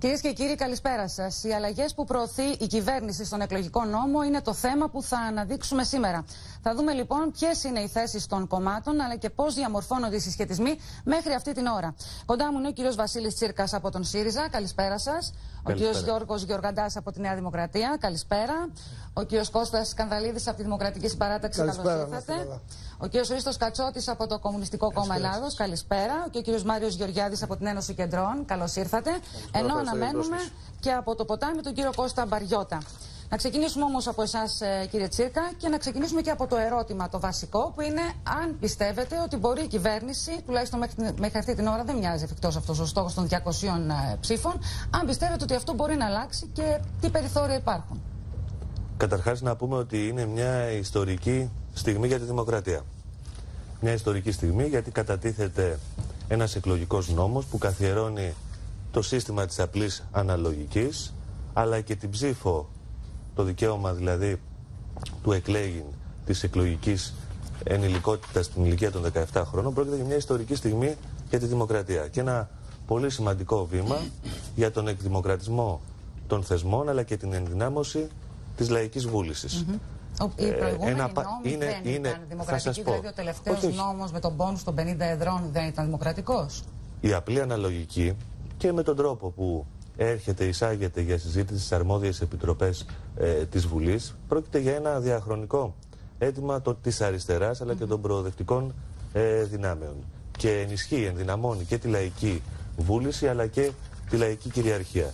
Κυρίες και κύριοι, καλησπέρα σας. Οι αλλαγές που προωθεί η κυβέρνηση στον εκλογικό νόμο είναι το θέμα που θα αναδείξουμε σήμερα. Θα δούμε λοιπόν ποιες είναι οι θέσεις των κομμάτων, αλλά και πώς διαμορφώνονται οι συσχετισμοί μέχρι αυτή την ώρα. Κοντά μου είναι ο κύριος Βασίλης Τσίρκας από τον ΣΥΡΙΖΑ. Καλησπέρα σας. Ο κύριος Γιώργος Γεωργαντάς από τη Νέα Δημοκρατία. Καλησπέρα. Ο κύριος Κώστας Σκανδαλίδης από τη Δημοκρατική Συμπαράταξη. Καλώς ήρθατε. Ο κύριος Χρήστος Κατσότης από το Κομμουνιστικό Κόμμα Ελλάδος. Καλησπέρα. Και ο κύριος Μάριος Γεωργιάδης από την Ένωση Κεντρών. Καλώς ήρθατε. Ενώ αναμένουμε και από το ποτάμι τον κύριο Κώστα Μπαριώτα. Να ξεκινήσουμε όμως από εσάς, κύριε Τσίρκα, και να ξεκινήσουμε και από το ερώτημα το βασικό, που είναι αν πιστεύετε ότι μπορεί η κυβέρνηση, τουλάχιστον μέχρι αυτή την ώρα δεν μοιάζει εφικτός αυτός ο στόχος των 200 ψήφων, αν πιστεύετε ότι αυτό μπορεί να αλλάξει και τι περιθώρια υπάρχουν. Καταρχάς να πούμε ότι είναι μια ιστορική στιγμή για τη δημοκρατία. Μια ιστορική στιγμή γιατί κατατίθεται ένας εκλογικός νόμος που καθιερώνει το σύστημα της απλής αναλογικής, αλλά και την ψήφο, το δικαίωμα δηλαδή του εκλέγην της εκλογικής ενηλικότητας στην ηλικία των 17 χρόνων. Πρόκειται για μια ιστορική στιγμή για τη δημοκρατία και ένα πολύ σημαντικό βήμα για τον εκδημοκρατισμό των θεσμών, αλλά και την ενδυνάμωση της λαϊκής βούλησης. Οι προηγούμενοι νόμοι δεν ήταν δημοκρατικοί, δηλαδή ο τελευταίος νόμος με τον πόνους των 50 εδρών δεν ήταν δημοκρατικός. Η απλή αναλογική και με τον τρόπο που εισάγεται για συζήτηση στις αρμόδιες επιτροπές της Βουλής, πρόκειται για ένα διαχρονικό αίτημα της αριστεράς αλλά και των προοδευτικών δυνάμεων. Και ενισχύει, ενδυναμώνει και τη λαϊκή βούληση αλλά και τη λαϊκή κυριαρχία.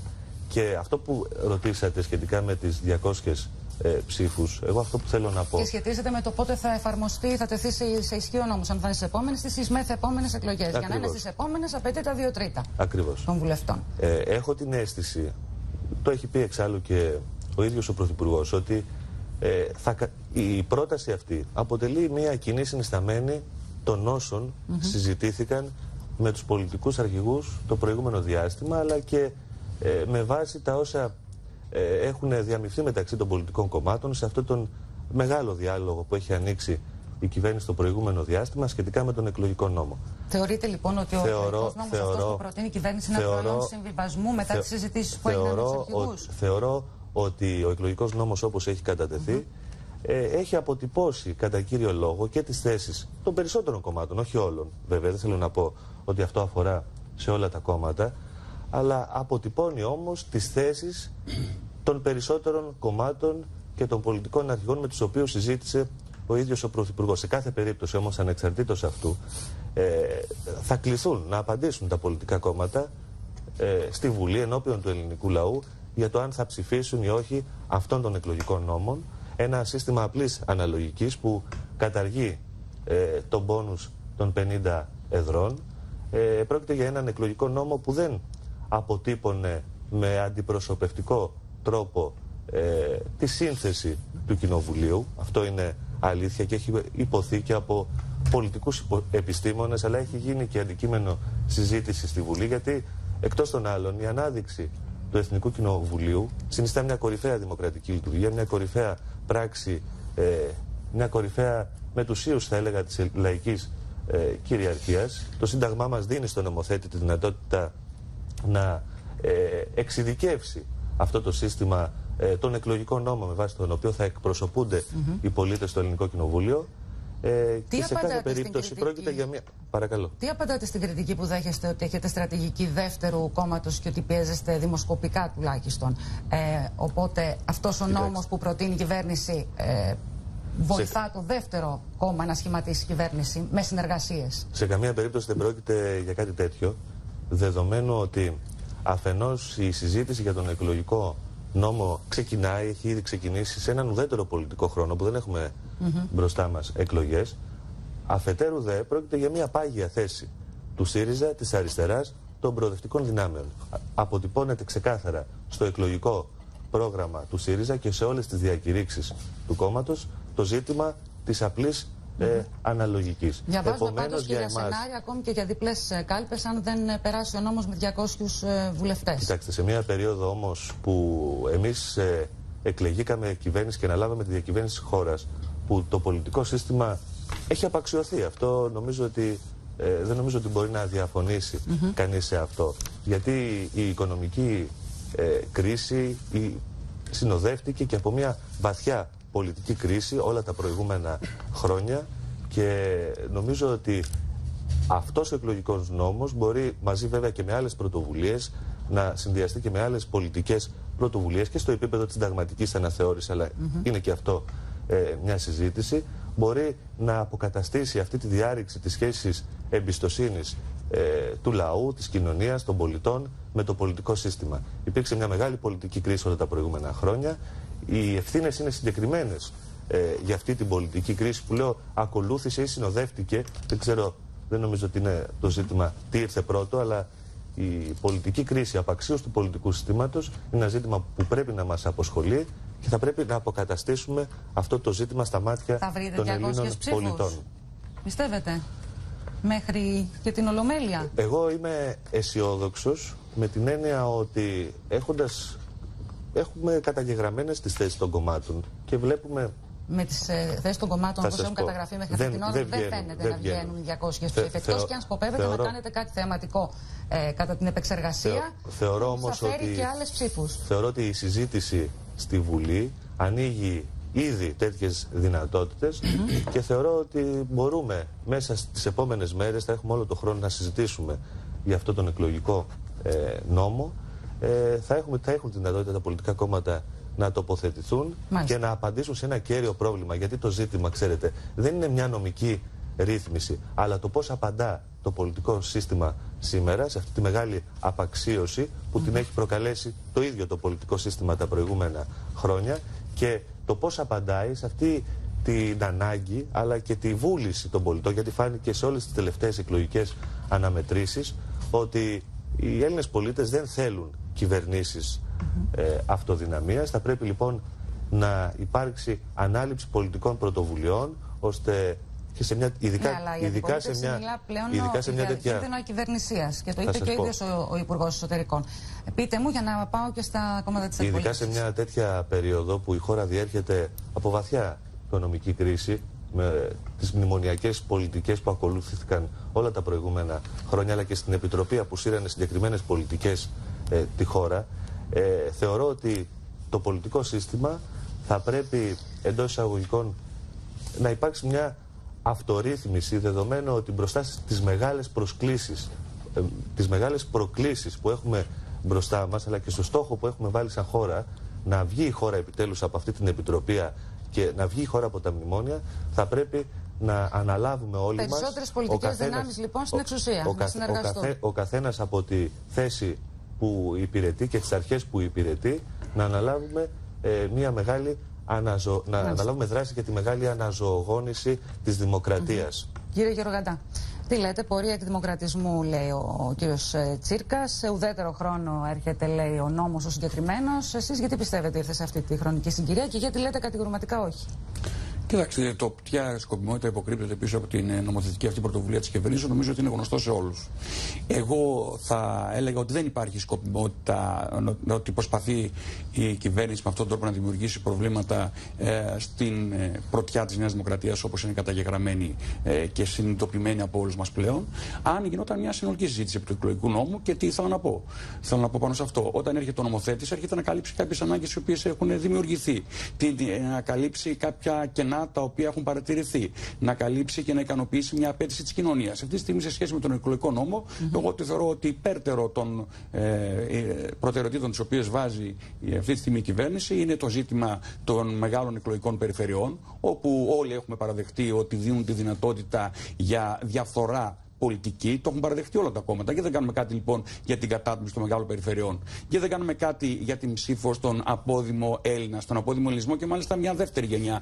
Και αυτό που ρωτήσατε σχετικά με τις 200 ψήφους, εγώ αυτό που θέλω να πω. Και σχετίζεται με το πότε θα εφαρμοστεί, θα τεθεί σε ισχύ ο νόμος, αν θα είναι στις επόμενες ή στις μεθεπόμενες εκλογές. Για να είναι στις επόμενες, απαιτεί τα 2/3 των βουλευτών. Έχω την αίσθηση, το έχει πει εξάλλου και ο ίδιος ο Πρωθυπουργός, ότι η πρόταση αυτή αποτελεί μια κοινή συνισταμένη των όσων συζητήθηκαν με τους πολιτικούς αρχηγούς το προηγούμενο διάστημα, αλλά και με βάση τα όσα έχουν διαμειφθεί μεταξύ των πολιτικών κομμάτων σε αυτόν τον μεγάλο διάλογο που έχει ανοίξει η κυβέρνηση το προηγούμενο διάστημα σχετικά με τον εκλογικό νόμο. Θεωρείτε λοιπόν ότι ο εκλογικός νόμος αυτός που προτείνει η κυβέρνηση είναι προϊόν συμβιβασμού μετά τις συζητήσεις που έγιναν με τους αρχηγούς? Θεωρώ ότι ο εκλογικός νόμος όπως έχει κατατεθεί έχει αποτυπώσει κατά κύριο λόγο και τις θέσεις των περισσότερων κομμάτων, όχι όλων. Βέβαια δεν θέλω να πω ότι αυτό αφορά σε όλα τα κόμματα, αλλά αποτυπώνει όμως τις θέσεις των περισσότερων κομμάτων και των πολιτικών αρχηγών με τους οποίους συζήτησε ο ίδιος ο Πρωθυπουργός. Σε κάθε περίπτωση όμως, ανεξαρτήτως αυτού, θα κληθούν να απαντήσουν τα πολιτικά κόμματα στη Βουλή ενώπιον του ελληνικού λαού για το αν θα ψηφίσουν ή όχι αυτών των εκλογικών νόμων. Ένα σύστημα απλής αναλογικής που καταργεί τον πόνους των 50 εδρών. Πρόκειται για έναν εκλογικό νόμο που δεν αποτύπωνε με αντιπροσωπευτικό τρόπο τη σύνθεση του Κοινοβουλίου. Αυτό είναι αλήθεια και έχει υποθεί και από πολιτικούς επιστήμονες, αλλά έχει γίνει και αντικείμενο συζήτηση στη Βουλή, γιατί εκτός των άλλων η ανάδειξη του Εθνικού Κοινοβουλίου συνιστά μια κορυφαία δημοκρατική λειτουργία, μια κορυφαία πράξη, μια κορυφαία μετουσίως θα έλεγα της λαϊκής κυριαρχίας. Το Σύνταγμά μας δίνει στον νομοθέτη τη δυνατότητα να εξειδικεύσει αυτό το σύστημα, τον εκλογικό νόμο με βάση τον οποίο θα εκπροσωπούνται οι πολίτες στο Ελληνικό Κοινοβούλιο. Και σε κάθε περίπτωση πρόκειται για μια... Παρακαλώ. Τι απαντάτε στην κριτική που δέχεστε ότι έχετε στρατηγική δεύτερου κόμματος και ότι πιέζεστε δημοσκοπικά τουλάχιστον? Οπότε αυτός ο νόμος που προτείνει η κυβέρνηση βοηθά το δεύτερο κόμμα να σχηματίσει κυβέρνηση με συνεργασίες? Σε καμία περίπτωση δεν πρόκειται για κάτι τέτοιο, δεδομένου ότι αφενός η συζήτηση για τον εκλογικό νόμο έχει ήδη ξεκινήσει σε έναν ουδέτερο πολιτικό χρόνο που δεν έχουμε μπροστά μας εκλογές. Αφετέρου δε πρόκειται για μια πάγια θέση του ΣΥΡΙΖΑ, της αριστεράς, των προοδευτικών δυνάμεων. Αποτυπώνεται ξεκάθαρα στο εκλογικό πρόγραμμα του ΣΥΡΙΖΑ και σε όλες τις διακηρύξεις του κόμματος το ζήτημα της απλής αναλογικής. Διαβάζουμε πάντως και για σενάρια ακόμη και για διπλές κάλπες αν δεν περάσει ο νόμος με 200 βουλευτές. Κοιτάξτε, σε μια περίοδο όμως που εμείς εκλεγήκαμε κυβέρνηση και αναλάβαμε τη διακυβέρνηση της χώρας, που το πολιτικό σύστημα έχει απαξιωθεί. Αυτό νομίζω ότι δεν νομίζω ότι μπορεί να διαφωνήσει κανείς σε αυτό. Γιατί η οικονομική κρίση συνοδεύτηκε και από μια βαθιά πολιτική κρίση όλα τα προηγούμενα χρόνια και νομίζω ότι αυτός ο εκλογικός νόμος μπορεί μαζί βέβαια και με άλλες πρωτοβουλίες να συνδυαστεί και με άλλες πολιτικές πρωτοβουλίες και στο επίπεδο της συνταγματικής αναθεώρησης, αλλά είναι και αυτό μια συζήτηση, μπορεί να αποκαταστήσει αυτή τη διάρρηξη της σχέσης εμπιστοσύνης του λαού, της κοινωνίας, των πολιτών με το πολιτικό σύστημα. Υπήρξε μια μεγάλη πολιτική κρίση όλα τα προηγούμενα χρόνια. Οι ευθύνες είναι συγκεκριμένες για αυτή την πολιτική κρίση που λέω ακολούθησε ή συνοδεύτηκε. Δεν ξέρω, δεν νομίζω ότι είναι το ζήτημα τι ήρθε πρώτο, αλλά η πολιτική κρίση απαξίως του πολιτικού συστήματος είναι ένα ζήτημα που πρέπει να μας αποσχολεί και θα πρέπει να αποκαταστήσουμε αυτό το ζήτημα στα μάτια των Ελλήνων πολιτών. Πιστεύετε, μέχρι και την Ολομέλεια? Εγώ είμαι αισιόδοξος με την έννοια ότι έχουμε καταγεγραμμένες τις θέσεις των κομμάτων και βλέπουμε... Με τις θέσεις των κομμάτων όπως έχουν καταγραφεί μέχρι αυτή την ώρα δεν φαίνεται να βγαίνουν 200 ψήφοι. Εκτός και αν σκοπεύετε να κάνετε κάτι θεαματικό κατά την επεξεργασία, θεωρώ όμως θα φέρει και άλλες ψήφους. Θεωρώ ότι η συζήτηση στη Βουλή ανοίγει ήδη τέτοιες δυνατότητες και θεωρώ ότι μπορούμε μέσα στις επόμενες μέρες, θα έχουμε όλο το χρόνο να συζητήσουμε για αυτό τον εκλογικό νόμο. Θα έχουν τη δυνατότητα τα πολιτικά κόμματα να τοποθετηθούν και να απαντήσουν σε ένα κέριο πρόβλημα. Γιατί το ζήτημα, ξέρετε, δεν είναι μια νομική ρύθμιση, αλλά το πώς απαντά το πολιτικό σύστημα σήμερα σε αυτή τη μεγάλη απαξίωση που την έχει προκαλέσει το ίδιο το πολιτικό σύστημα τα προηγούμενα χρόνια και το πώς απαντάει σε αυτή την ανάγκη αλλά και τη βούληση των πολιτών, γιατί φάνηκε σε όλες τις τελευταίες εκλογικές αναμετρήσεις ότι οι Έλληνες πολίτες δεν θέλουν κυβερνήσεις αυτοδυναμίας. Θα πρέπει λοιπόν να υπάρξει ανάληψη πολιτικών πρωτοβουλειών ώστε και σε μια, ειδικά σε μια τέτοια κίνδυνο κυβερνησίας και το είπε και ο ίδιος ο Υπουργός Εσωτερικών. Πείτε μου για να πάω και στα κόμματα της αντιπολίτευσης. Ειδικά σε μια τέτοια περίοδο που η χώρα διέρχεται από βαθιά οικονομική κρίση με τις μνημονιακές πολιτικές που ακολούθηκαν όλα τα προηγούμενα χρόνια αλλά και στην Επιτροπή απουσίρανε συγκεκριμένες πολιτικές τη χώρα, θεωρώ ότι το πολιτικό σύστημα θα πρέπει εντός εισαγωγικών να υπάρξει μια αυτορύθμιση, δεδομένου ότι μπροστά στις μεγάλες προσκλήσεις, τις μεγάλες προκλήσεις που έχουμε μπροστά μας, αλλά και στο στόχο που έχουμε βάλει σαν χώρα, να βγει η χώρα επιτέλους από αυτή την επιτροπή και να βγει η χώρα από τα μνημόνια, θα πρέπει να αναλάβουμε όλοι μας. Περισσότερες πολιτικές δυνάμεις λοιπόν στην εξουσία, να συνεργαστούν. Ο καθένας από τη θέση που υπηρετεί και τις αρχές που υπηρετεί, να αναλάβουμε μια μεγάλη να αναλάβουμε δράση για τη μεγάλη αναζωογόνηση της δημοκρατίας. Κύριε Γεωργαντά, τι λέτε, πορεία εκδημοκρατισμού, λέει ο κύριος Τσίρκας. Σε ουδέτερο χρόνο έρχεται, λέει, ο νόμος ο συγκεκριμένος. Εσείς γιατί πιστεύετε ήρθε σε αυτή τη χρονική συγκυρία και γιατί λέτε κατηγορηματικά όχι? Κοιτάξτε, ποια σκοπιμότητα υποκρύπτεται πίσω από την νομοθετική αυτή πρωτοβουλία της κυβερνήσεως, νομίζω ότι είναι γνωστό σε όλους. Εγώ θα έλεγα ότι δεν υπάρχει σκοπιμότητα, ότι προσπαθεί η κυβέρνηση με αυτόν τον τρόπο να δημιουργήσει προβλήματα στην πρωτιά της Νέας Δημοκρατίας, όπως είναι καταγεγραμμένη και συνειδητοποιημένη από όλους μας πλέον. Αν γινόταν μια συνολική συζήτηση επί του εκλογικού νόμου, και τι ήθελα να πω. Θέλω να πω πάνω σε αυτό. Όταν έρχεται ο νομοθέτης, έρχεται να καλύψει κάποιες ανάγκες οι οποίες έχουν δημιουργηθεί. Να καλύψει κάποια κενά τα οποία έχουν παρατηρηθεί, να καλύψει και να ικανοποιήσει μια απέτηση της κοινωνίας. Αυτή τη στιγμή, σε σχέση με τον εκλογικό νόμο, εγώ θεωρώ ότι υπέρτερο των προτεραιοτήτων τις οποίες βάζει αυτή τη στιγμή η κυβέρνηση είναι το ζήτημα των μεγάλων εκλογικών περιφερειών, όπου όλοι έχουμε παραδεχτεί ότι δίνουν τη δυνατότητα για διαφθορά πολιτική. Το έχουν παραδεχτεί όλα τα κόμματα. Και δεν κάνουμε κάτι λοιπόν για την κατάτμιση των μεγάλων περιφερειών. Και δεν κάνουμε κάτι για την ψήφο στον απόδημο Έλληνα, στον απόδημο ελληνισμό και μάλιστα μια δεύτερη γενιά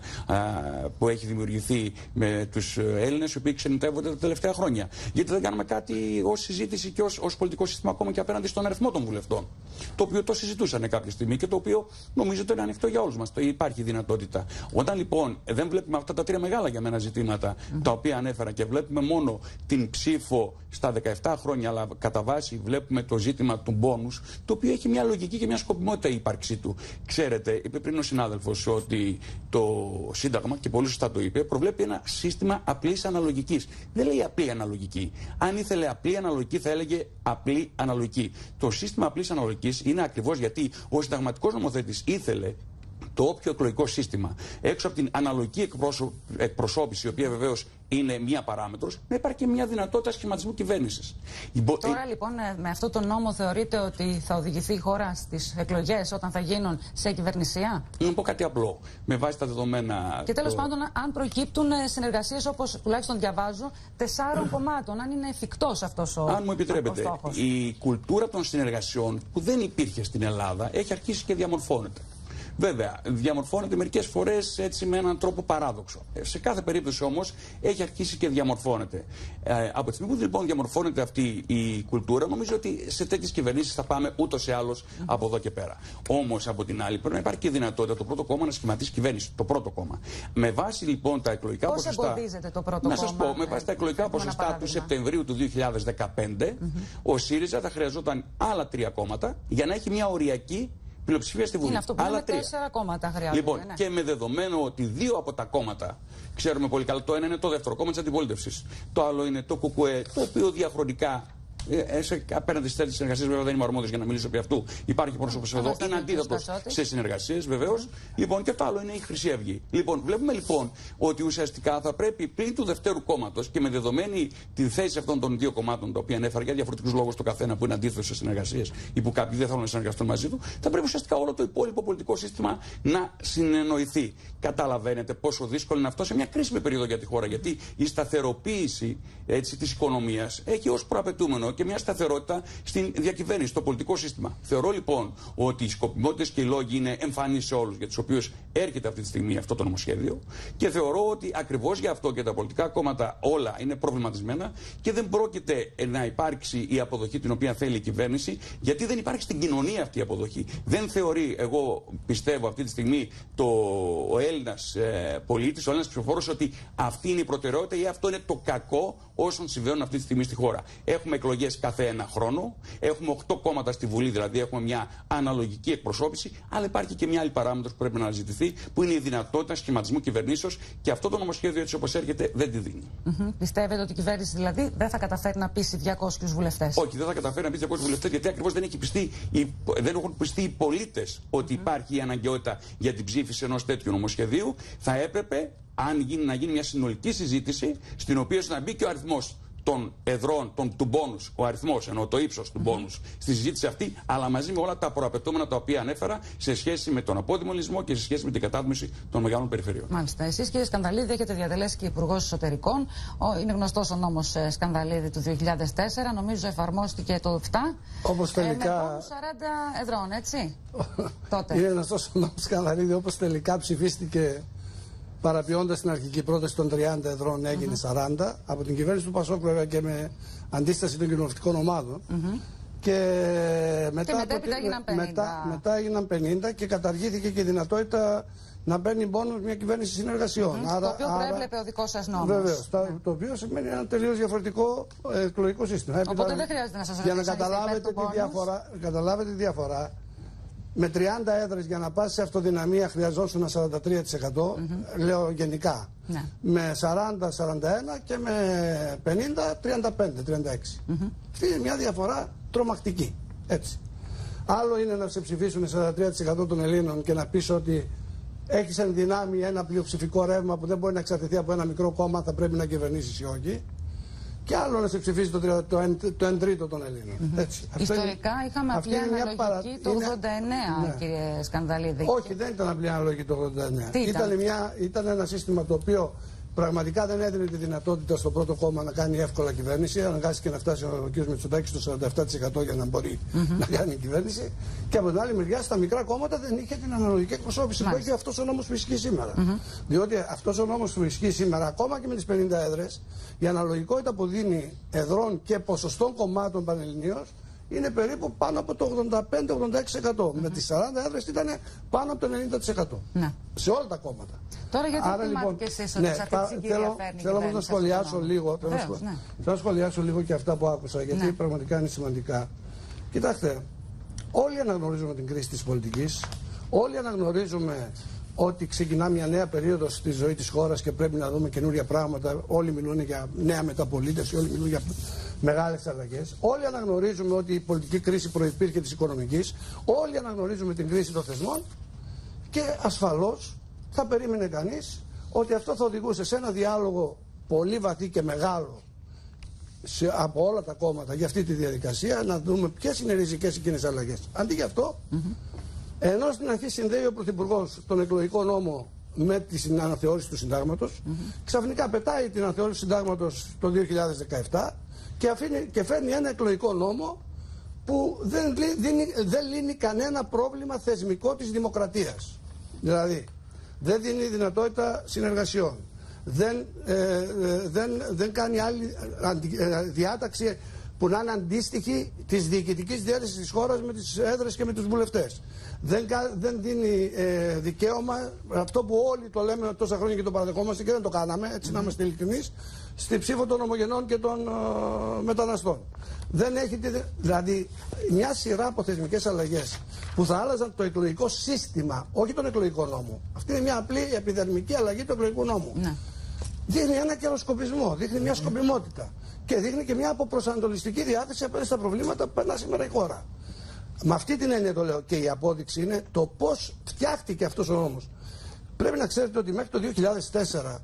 που έχει δημιουργηθεί με τους Έλληνες οι οποίοι ξενιτεύονται τα τελευταία χρόνια. Γιατί δεν κάνουμε κάτι ως συζήτηση και ως πολιτικό σύστημα ακόμα και απέναντι στον αριθμό των βουλευτών. Το οποίο το συζητούσαν κάποια στιγμή και το οποίο νομίζω ότι είναι ανοιχτό για όλους μας. Υπάρχει δυνατότητα. Όταν λοιπόν δεν βλέπουμε αυτά τα τρία μεγάλα για μένα ζητήματα τα οποία ανέφερα και βλέπουμε μόνο την ψήφο ψήφο στα 17 χρόνια, αλλά κατά βάση βλέπουμε το ζήτημα του μπόνους, το οποίο έχει μια λογική και μια σκοπιμότητα η ύπαρξή του. Ξέρετε, είπε πριν ο συνάδελφος ότι το Σύνταγμα, και πολύ σωστά το είπε, προβλέπει ένα σύστημα απλής αναλογικής. Δεν λέει απλή αναλογική. Αν ήθελε απλή αναλογική, θα έλεγε απλή αναλογική. Το σύστημα απλής αναλογικής είναι ακριβώς γιατί ο συνταγματικός νομοθέτης ήθελε το όποιο εκλογικό σύστημα έξω από την αναλογική εκπροσώπηση, η οποία βεβαίως είναι μία παράμετρος, να υπάρχει και μία δυνατότητα σχηματισμού κυβέρνησης. Τώρα λοιπόν με αυτό το νόμο θεωρείτε ότι θα οδηγηθεί η χώρα στις εκλογές όταν θα γίνουν σε κυβερνησία? Να πω κάτι απλό. Με βάση τα δεδομένα. Και τέλος πάντων, αν προκύπτουν συνεργασίες, όπως τουλάχιστον διαβάζω, 4 κομμάτων, αν είναι εφικτός αυτός ο στόχος. Αν μου επιτρέπετε, η κουλτούρα των συνεργασιών που δεν υπήρχε στην Ελλάδα έχει αρχίσει και διαμορφώνεται. Βέβαια, διαμορφώνεται μερικές φορές έτσι με έναν τρόπο παράδοξο. Σε κάθε περίπτωση όμως έχει αρχίσει και διαμορφώνεται. Από τη στιγμή που λοιπόν διαμορφώνεται αυτή η κουλτούρα, νομίζω ότι σε τέτοιες κυβερνήσεις θα πάμε ούτως ή άλλως από εδώ και πέρα. Όμως από την άλλη πρέπει να υπάρχει και δυνατότητα το πρώτο κόμμα να σχηματίσει κυβέρνηση. Το πρώτο κόμμα. Με βάση λοιπόν τα εκλογικά ποσοστά. Πώς εμποδίζεται το πρώτο κόμμα? Να σας πω, με βάση τα εκλογικά ποσοστά του Σεπτεμβρίου του 2015, ο ΣΥΡΙΖΑ θα χρειαζόταν άλλα 3 κόμματα για να έχει μια οριακή πλειοψηφία στη Βουλή. Είναι αυτό που λέμε 4 κόμματα χρειάζονται. Λοιπόν, και με δεδομένο ότι 2 από τα κόμματα, ξέρουμε πολύ καλά, το ένα είναι το δεύτερο κόμμα της αντιπολίτευσης, το άλλο είναι το ΚΚΕ, το οποίο διαχρονικά απέναντι στι τέτοιες συνεργασίες, βέβαια δεν είμαι αρμόδιος για να μιλήσω επί αυτού. Υπάρχει πρόσωπος εδώ, είναι αντίδοτος σε συνεργασίες, βεβαίως. Λοιπόν, και το άλλο είναι η Χρυσή Αυγή. Λοιπόν, βλέπουμε λοιπόν ότι ουσιαστικά θα πρέπει πλην του δευτέρου κόμματος και με δεδομένη τη θέση αυτών των 2 κομμάτων, τα οποία ανέφερα για διαφορετικούς λόγους το καθένα που είναι αντίθετο σε συνεργασίες ή που κάποιοι δεν θέλουν να συνεργαστούν μαζί του, θα πρέπει ουσιαστικά όλο το υπόλοιπο πολιτικό σύστημα να συνεννοηθεί. Καταλαβαίνετε πόσο δύσκολο είναι αυτό σε μια κρίσιμη περίοδο για τη χώρα, γιατί η σταθεροποίηση της οικονομίας έχει ως προαπαιτούμενο και μια σταθερότητα στην διακυβέρνηση, στο πολιτικό σύστημα. Θεωρώ λοιπόν ότι οι σκοπιμότητες και οι λόγοι είναι εμφανείς σε όλους για τους οποίους έρχεται αυτή τη στιγμή αυτό το νομοσχέδιο και θεωρώ ότι ακριβώς γι' αυτό και τα πολιτικά κόμματα όλα είναι προβληματισμένα και δεν πρόκειται να υπάρξει η αποδοχή την οποία θέλει η κυβέρνηση, γιατί δεν υπάρχει στην κοινωνία αυτή η αποδοχή. Δεν θεωρεί, εγώ πιστεύω αυτή τη στιγμή, ο Έλληνας πολίτης, ο Έλληνας ψηφοφόρος, ότι αυτή είναι η προτεραιότητα ή αυτό είναι το κακό όσων συμβαίνουν αυτή τη στιγμή στη χώρα. Έχουμε εκλογές κάθε 1 χρόνο, έχουμε 8 κόμματα στη Βουλή, δηλαδή έχουμε μια αναλογική εκπροσώπηση, αλλά υπάρχει και μια άλλη παράμετρος που πρέπει να αναζητηθεί, που είναι η δυνατότητα σχηματισμού κυβερνήσεως και αυτό το νομοσχέδιο έτσι όπως έρχεται δεν τη δίνει. Πιστεύετε ότι η κυβέρνηση δηλαδή δεν θα καταφέρει να πείσει 200 βουλευτές? Όχι, δεν θα καταφέρει να πείσει 200 βουλευτές, γιατί ακριβώς δεν έχουν πιστεί οι πολίτες ότι υπάρχει η αναγκαιότητα για την ψήφιση ενός τέτοιου νομοσχεδίου. Θα έπρεπε να γίνει μια συνολική συζήτηση, στην οποία να μπει και ο αριθμός των εδρών, του μπόνους, ο αριθμός, ενώ το ύψος του μπόνους στη συζήτηση αυτή, αλλά μαζί με όλα τα προαπαιτούμενα τα οποία ανέφερα σε σχέση με τον απόδημολισμό και σε σχέση με την κατάδμιση των μεγάλων περιφερειών. Μάλιστα. Εσείς, κύριε Σκανδαλίδη, έχετε διατελέσει και Υπουργός Εσωτερικών. Είναι γνωστός ο νόμος Σκανδαλίδη του 2004. Νομίζω εφαρμόστηκε το 7. Όπως τελικά. Με πόνους 40 εδρών, έτσι. Τότε. Είναι γνωστός ο νόμος Σκανδαλίδη, όπως τελικά ψηφίστηκε. Παραποιώντας την αρχική πρόταση των 30 εδρών έγινε 40 από την κυβέρνηση του Πασόκ, βέβαια, και με αντίσταση των κοινοβουλευτικών ομάδων. Και μετά έγιναν 50 και καταργήθηκε και η δυνατότητα να παίρνει μπόνους μια κυβέρνηση συνεργασιών. Το οποίο προέβλεπε ο δικός σας νόμος. Βεβαίως. Το οποίο σημαίνει ένα τελείως διαφορετικό εκλογικό σύστημα. Οπότε δεν χρειάζεται να σας ρωτήσω. Για να καταλάβετε τη διαφορά. Με 30 έδρες για να πας σε αυτοδυναμία χρειαζόσουν ένα 43%, λέω γενικά. Ναι. Με 40-41 και με 50-35-36. Αυτή είναι μια διαφορά τρομακτική. Έτσι. Άλλο είναι να σε ψηφίσουν 43% των Ελλήνων και να πεις ότι έχεις εν δυνάμει ένα πλειοψηφικό ρεύμα που δεν μπορεί να εξαρτηθεί από ένα μικρό κόμμα, θα πρέπει να κυβερνήσεις ή όχι. Και άλλο να σε ψηφίσει το 1 τρίτο των Ελλήνων. Ιστορικά είχαμε απλή αναλογική το 89, κύριε Σκανδαλίδη. Όχι, δεν ήταν απλή αναλογική το 89. Ήταν ένα σύστημα το οποίο πραγματικά δεν έδινε τη δυνατότητα στο πρώτο κόμμα να κάνει εύκολα κυβέρνηση. Αναγκάστηκε να φτάσει ο κ. Μητσοτάκης στο 47% για να μπορεί να κάνει κυβέρνηση. Και από την άλλη μεριά, στα μικρά κόμματα δεν είχε την αναλογική εκπροσώπηση που έχει αυτός ο νόμος που ισχύει σήμερα. Διότι αυτός ο νόμος που ισχύει σήμερα, ακόμα και με τις 50 έδρες, η αναλογικότητα που δίνει εδρών και ποσοστών κομμάτων πανελληνίως είναι περίπου πάνω από το 85-86%. Με τις 40 έδρες ήταν πάνω από το 90%. Σε όλα τα κόμματα. Τώρα γιατί θυμάται και εσείς ότι σε αυτή τη συγκυρία φέρνει θέλω να σχολιάσω λίγο. Θέλω να σχολιάσω λίγο και αυτά που άκουσα, γιατί πραγματικά είναι σημαντικά. Κοιτάξτε, όλοι αναγνωρίζουμε την κρίση της πολιτικής. Όλοι αναγνωρίζουμε ότι ξεκινά μια νέα περίοδος στη ζωή της χώρας και πρέπει να δούμε καινούρια πράγματα. Όλοι μιλούν για νέα μεταπολίτευση, όλοι μιλούν για μεγάλες αλλαγές. Όλοι αναγνωρίζουμε ότι η πολιτική κρίση προϋπήρχε της οικονομικής. Όλοι αναγνωρίζουμε την κρίση των θεσμών. Και ασφαλώς θα περίμενε κανείς ότι αυτό θα οδηγούσε σε ένα διάλογο πολύ βαθύ και μεγάλο από όλα τα κόμματα για αυτή τη διαδικασία, να δούμε ποιες είναι οι ριζικές εκείνες αλλαγές. Αντί γι' αυτό, ενώ στην αρχή συνδέει ο Πρωθυπουργός τον εκλογικό νόμο με την αναθεώρηση του συντάγματος, ξαφνικά πετάει την αναθεώρηση του συντάγματος το 2017 και φέρνει ένα εκλογικό νόμο που δεν λύνει κανένα πρόβλημα θεσμικό της δημοκρατίας. Δηλαδή, δεν δίνει δυνατότητα συνεργασιών. Δεν κάνει άλλη διάταξη που να είναι αντίστοιχη της διοικητικής διαίρεσης της χώρας με τις έδρες και με τους βουλευτές. Δεν δίνει δικαίωμα, αυτό που όλοι το λέμε τόσα χρόνια και το παραδεχόμαστε και δεν το κάναμε, έτσι να είμαστε ειλικρινείς, στη ψήφο των ομογενών και των μεταναστών. Δεν έχει, δηλαδή, μια σειρά από θεσμικές αλλαγές που θα άλλαζαν το εκλογικό σύστημα, όχι τον εκλογικό νόμο. Αυτή είναι μια απλή επιδερμική αλλαγή του εκλογικού νόμου. Ναι. Δείχνει ένα καιροσκοπισμό, δείχνει μια σκοπιμότητα και δείχνει και μια αποπροσανατολιστική διάθεση απέναντι στα προβλήματα που περνά σήμερα η χώρα. Με αυτή την έννοια το λέω, και η απόδειξη είναι το πώς φτιάχτηκε αυτός ο νόμος. Πρέπει να ξέρετε ότι μέχρι το 2004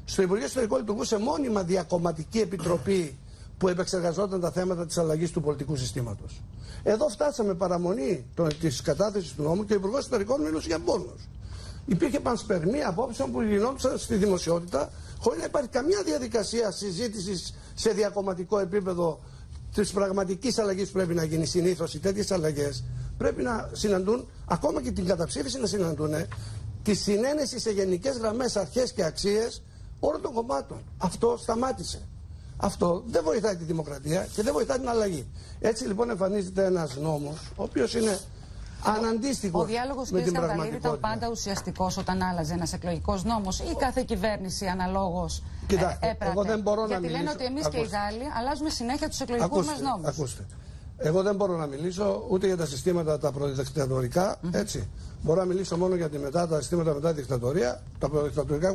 στο Υπουργείο Εσωτερικών λειτουργούσε μόνιμα διακομματική επιτροπή που επεξεργαζόταν τα θέματα της αλλαγής του πολιτικού συστήματος. Εδώ φτάσαμε παραμονή της κατάθεσης του νόμου και ο Υπουργός Εσωτερικών μιλούσε για πόνους. Υπήρχε πανσπερμία απόψεων που γινόντουσαν στη δημοσιότητα χωρίς να υπάρχει καμιά διαδικασία συζήτησης σε διακομματικό επίπεδο της πραγματικής αλλαγής που πρέπει να γίνει. Συνήθως οι τέτοιες αλλαγές πρέπει να συναντούν, ακόμα και την καταψήφιση να συναντούν, τη συνένεση σε γενικές γραμμές, αρχές και αξίες όλων των κομμάτων. Αυτό σταμάτησε. Αυτό δεν βοηθάει τη δημοκρατία και δεν βοηθάει την αλλαγή. Έτσι λοιπόν εμφανίζεται ένας νόμος, ο οποίος είναι αναντίστοιχος. Ο διάλογος, κύριε Σκανδαλίδη, ήταν πάντα ουσιαστικός όταν άλλαζε ένας εκλογικός νόμος ή κάθε κυβέρνηση αναλόγως έπρατε? Εγώ δεν μπορώ γιατί να μιλήσω. Λένε ότι εμείς και οι Γάλλοι αλλάζουμε συνέχεια τους εκλογικούς μας νόμους. Ακούστε. Εγώ δεν μπορώ να μιλήσω ούτε για τα συστήματα τα προδικτατορικά, έτσι. Μπορώ να μιλήσω μόνο για τα συστήματα μετά τη δικτατορία. Τα προδικτατορικά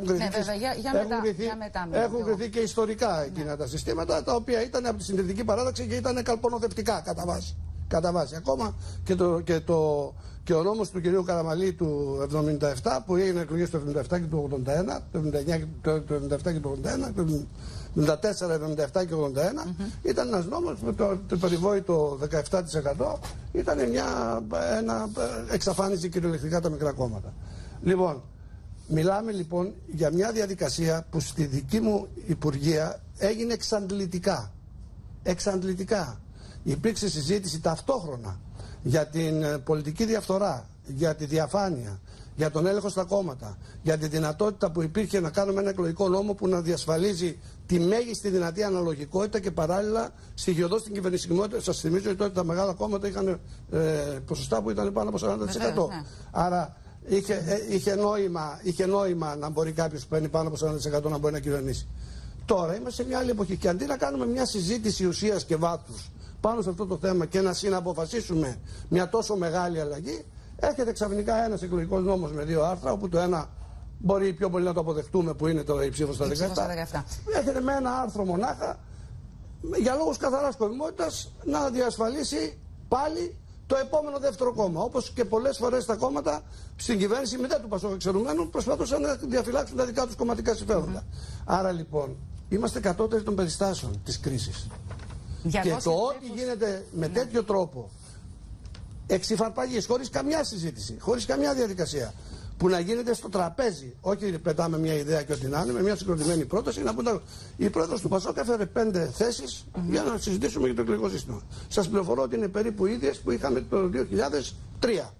έχουν κριθεί και ιστορικά εκείνα τα συστήματα, τα οποία ήταν από τη συντηρητική παράταξη και ήταν καλπονοδευτικά κατά βάση. Ακόμα και ο νόμος του κυρίου Καραμαλή του 1977, που έγινε εκλογές το 1977 και το 1981, το 1977 και το 1981, το 1994, 1977 και 1981, ήταν ένας νόμος με το περιβόητο 17%, ήταν εξαφάνιζε κυριολεκτικά τα μικρά κόμματα. Λοιπόν, μιλάμε λοιπόν για μια διαδικασία που στη δική μου υπουργεία έγινε εξαντλητικά. Υπήρξε συζήτηση ταυτόχρονα για την πολιτική διαφθορά, για τη διαφάνεια, για τον έλεγχο στα κόμματα, για τη δυνατότητα που υπήρχε να κάνουμε ένα εκλογικό νόμο που να διασφαλίζει τη μέγιστη δυνατή αναλογικότητα και παράλληλα στοιχειοδός στην κυβερνησιμότητα. Σας θυμίζω ότι τότε τα μεγάλα κόμματα είχαν ποσοστά που ήταν πάνω από 40%. Ναι. Άρα είχε νόημα να μπορεί κάποιος που παίρνει πάνω από 40% να μπορεί να κυβερνήσει. Τώρα είμαστε σε μια άλλη εποχή και αντί να κάνουμε μια συζήτηση ουσίας και βάθους πάνω σε αυτό το θέμα και να συναποφασίσουμε μια τόσο μεγάλη αλλαγή, έρχεται ξαφνικά ένας εκλογικός νόμος με 2 άρθρα, όπου το ένα μπορεί πιο πολύ να το αποδεχτούμε, που είναι η ψήφος στα 17. Έρχεται με ένα άρθρο μονάχα, για λόγους καθαράς σκοπιμότητας, να διασφαλίσει πάλι το επόμενο δεύτερο κόμμα. Όπως και πολλές φορές τα κόμματα στην κυβέρνηση, μετά του Πασόκ εξαιρουμένου, προσπαθούσαν να διαφυλάξουν τα δικά τους κομματικά συμφέροντα. Άρα λοιπόν, είμαστε κατώτεροι των περιστάσεων της κρίσης. Και το ό,τι γίνεται με τέτοιο τρόπο, εξυφαρπαγής, χωρίς καμιά συζήτηση, χωρίς καμιά διαδικασία, που να γίνεται στο τραπέζι, όχι πετάμε μια ιδέα και ό,τι να είναι, με μια συγκροτημένη πρόταση, να πούμε, η πρόεδρος του Πασόκ έφερε 5 θέσεις για να συζητήσουμε για το εκλογικό σύστημα. Σας πληροφορώ ότι είναι περίπου ίδιες που είχαμε το 2003.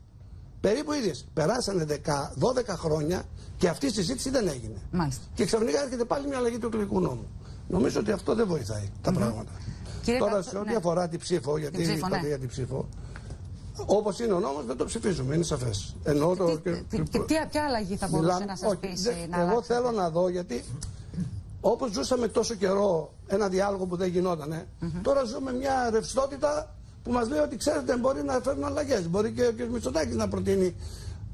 Περίπου ίδιες. Περάσανε 12 χρόνια και αυτή η συζήτηση δεν έγινε. Μάλιστα. Και ξαφνικά έρχεται πάλι μια αλλαγή του εκλογικού νόμου. Νομίζω ότι αυτό δεν βοηθάει τα πράγματα. Τώρα, σε ό,τι αφορά την ψήφο, γιατί είπατε για την ψήφο, Όπως είναι ο νόμος δεν το ψηφίζουμε, είναι σαφές. Ποια αλλαγή θα μπορούσε να σας πείσει να εγώ θέλω να δω, γιατί όπως ζούσαμε τόσο καιρό ένα διάλογο που δεν γινότανε, τώρα ζούμε μια ρευστότητα που μας λέει ότι ξέρετε μπορεί να φέρουν αλλαγές. Μπορεί και ο κ. Μητσοτάκης να προτείνει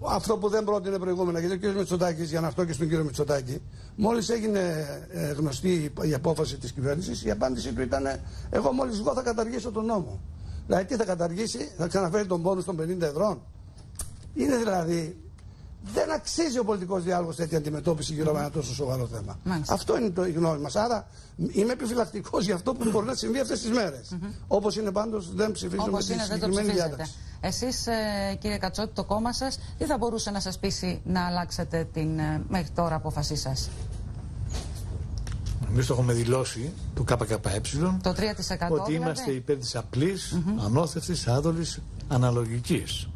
αυτό που δεν πρότεινε προηγούμενα. Γιατί ο κ. Μητσοτάκης, για να αυτό και στον κ. Μητσοτάκη, μόλις έγινε γνωστή η απόφαση της κυβέρνησης, η απάντησή του ήταν: εγώ μόλις βγω θα καταργήσω τον νόμο. Δηλαδή τι θα καταργήσει, θα ξαναφέρει τον πόνους των 50 ευρώ. Είναι δηλαδή. Δεν αξίζει ο πολιτικός διάλογος τέτοια αντιμετώπιση γύρω από ένα τόσο σοβαρό θέμα. Μάλιστα. Αυτό είναι η γνώμη μας. Άρα είμαι επιφυλακτικός για αυτό που μπορεί να συμβεί αυτές τις μέρες. Όπως είναι πάντως δεν ψηφίζουμε τη συγκεκριμένη διάταξη. Εσείς, κύριε Κατσότη, το κόμμα σας, τι θα μπορούσε να σας πείσει να αλλάξετε την μέχρι τώρα απόφασή σας? Εμείς το έχουμε δηλώσει, το ΚΚΕ, το 3% ότι δηλαδή. είμαστε υπέρ της απλής, ανώθευτης, άδολης, αναλογικής.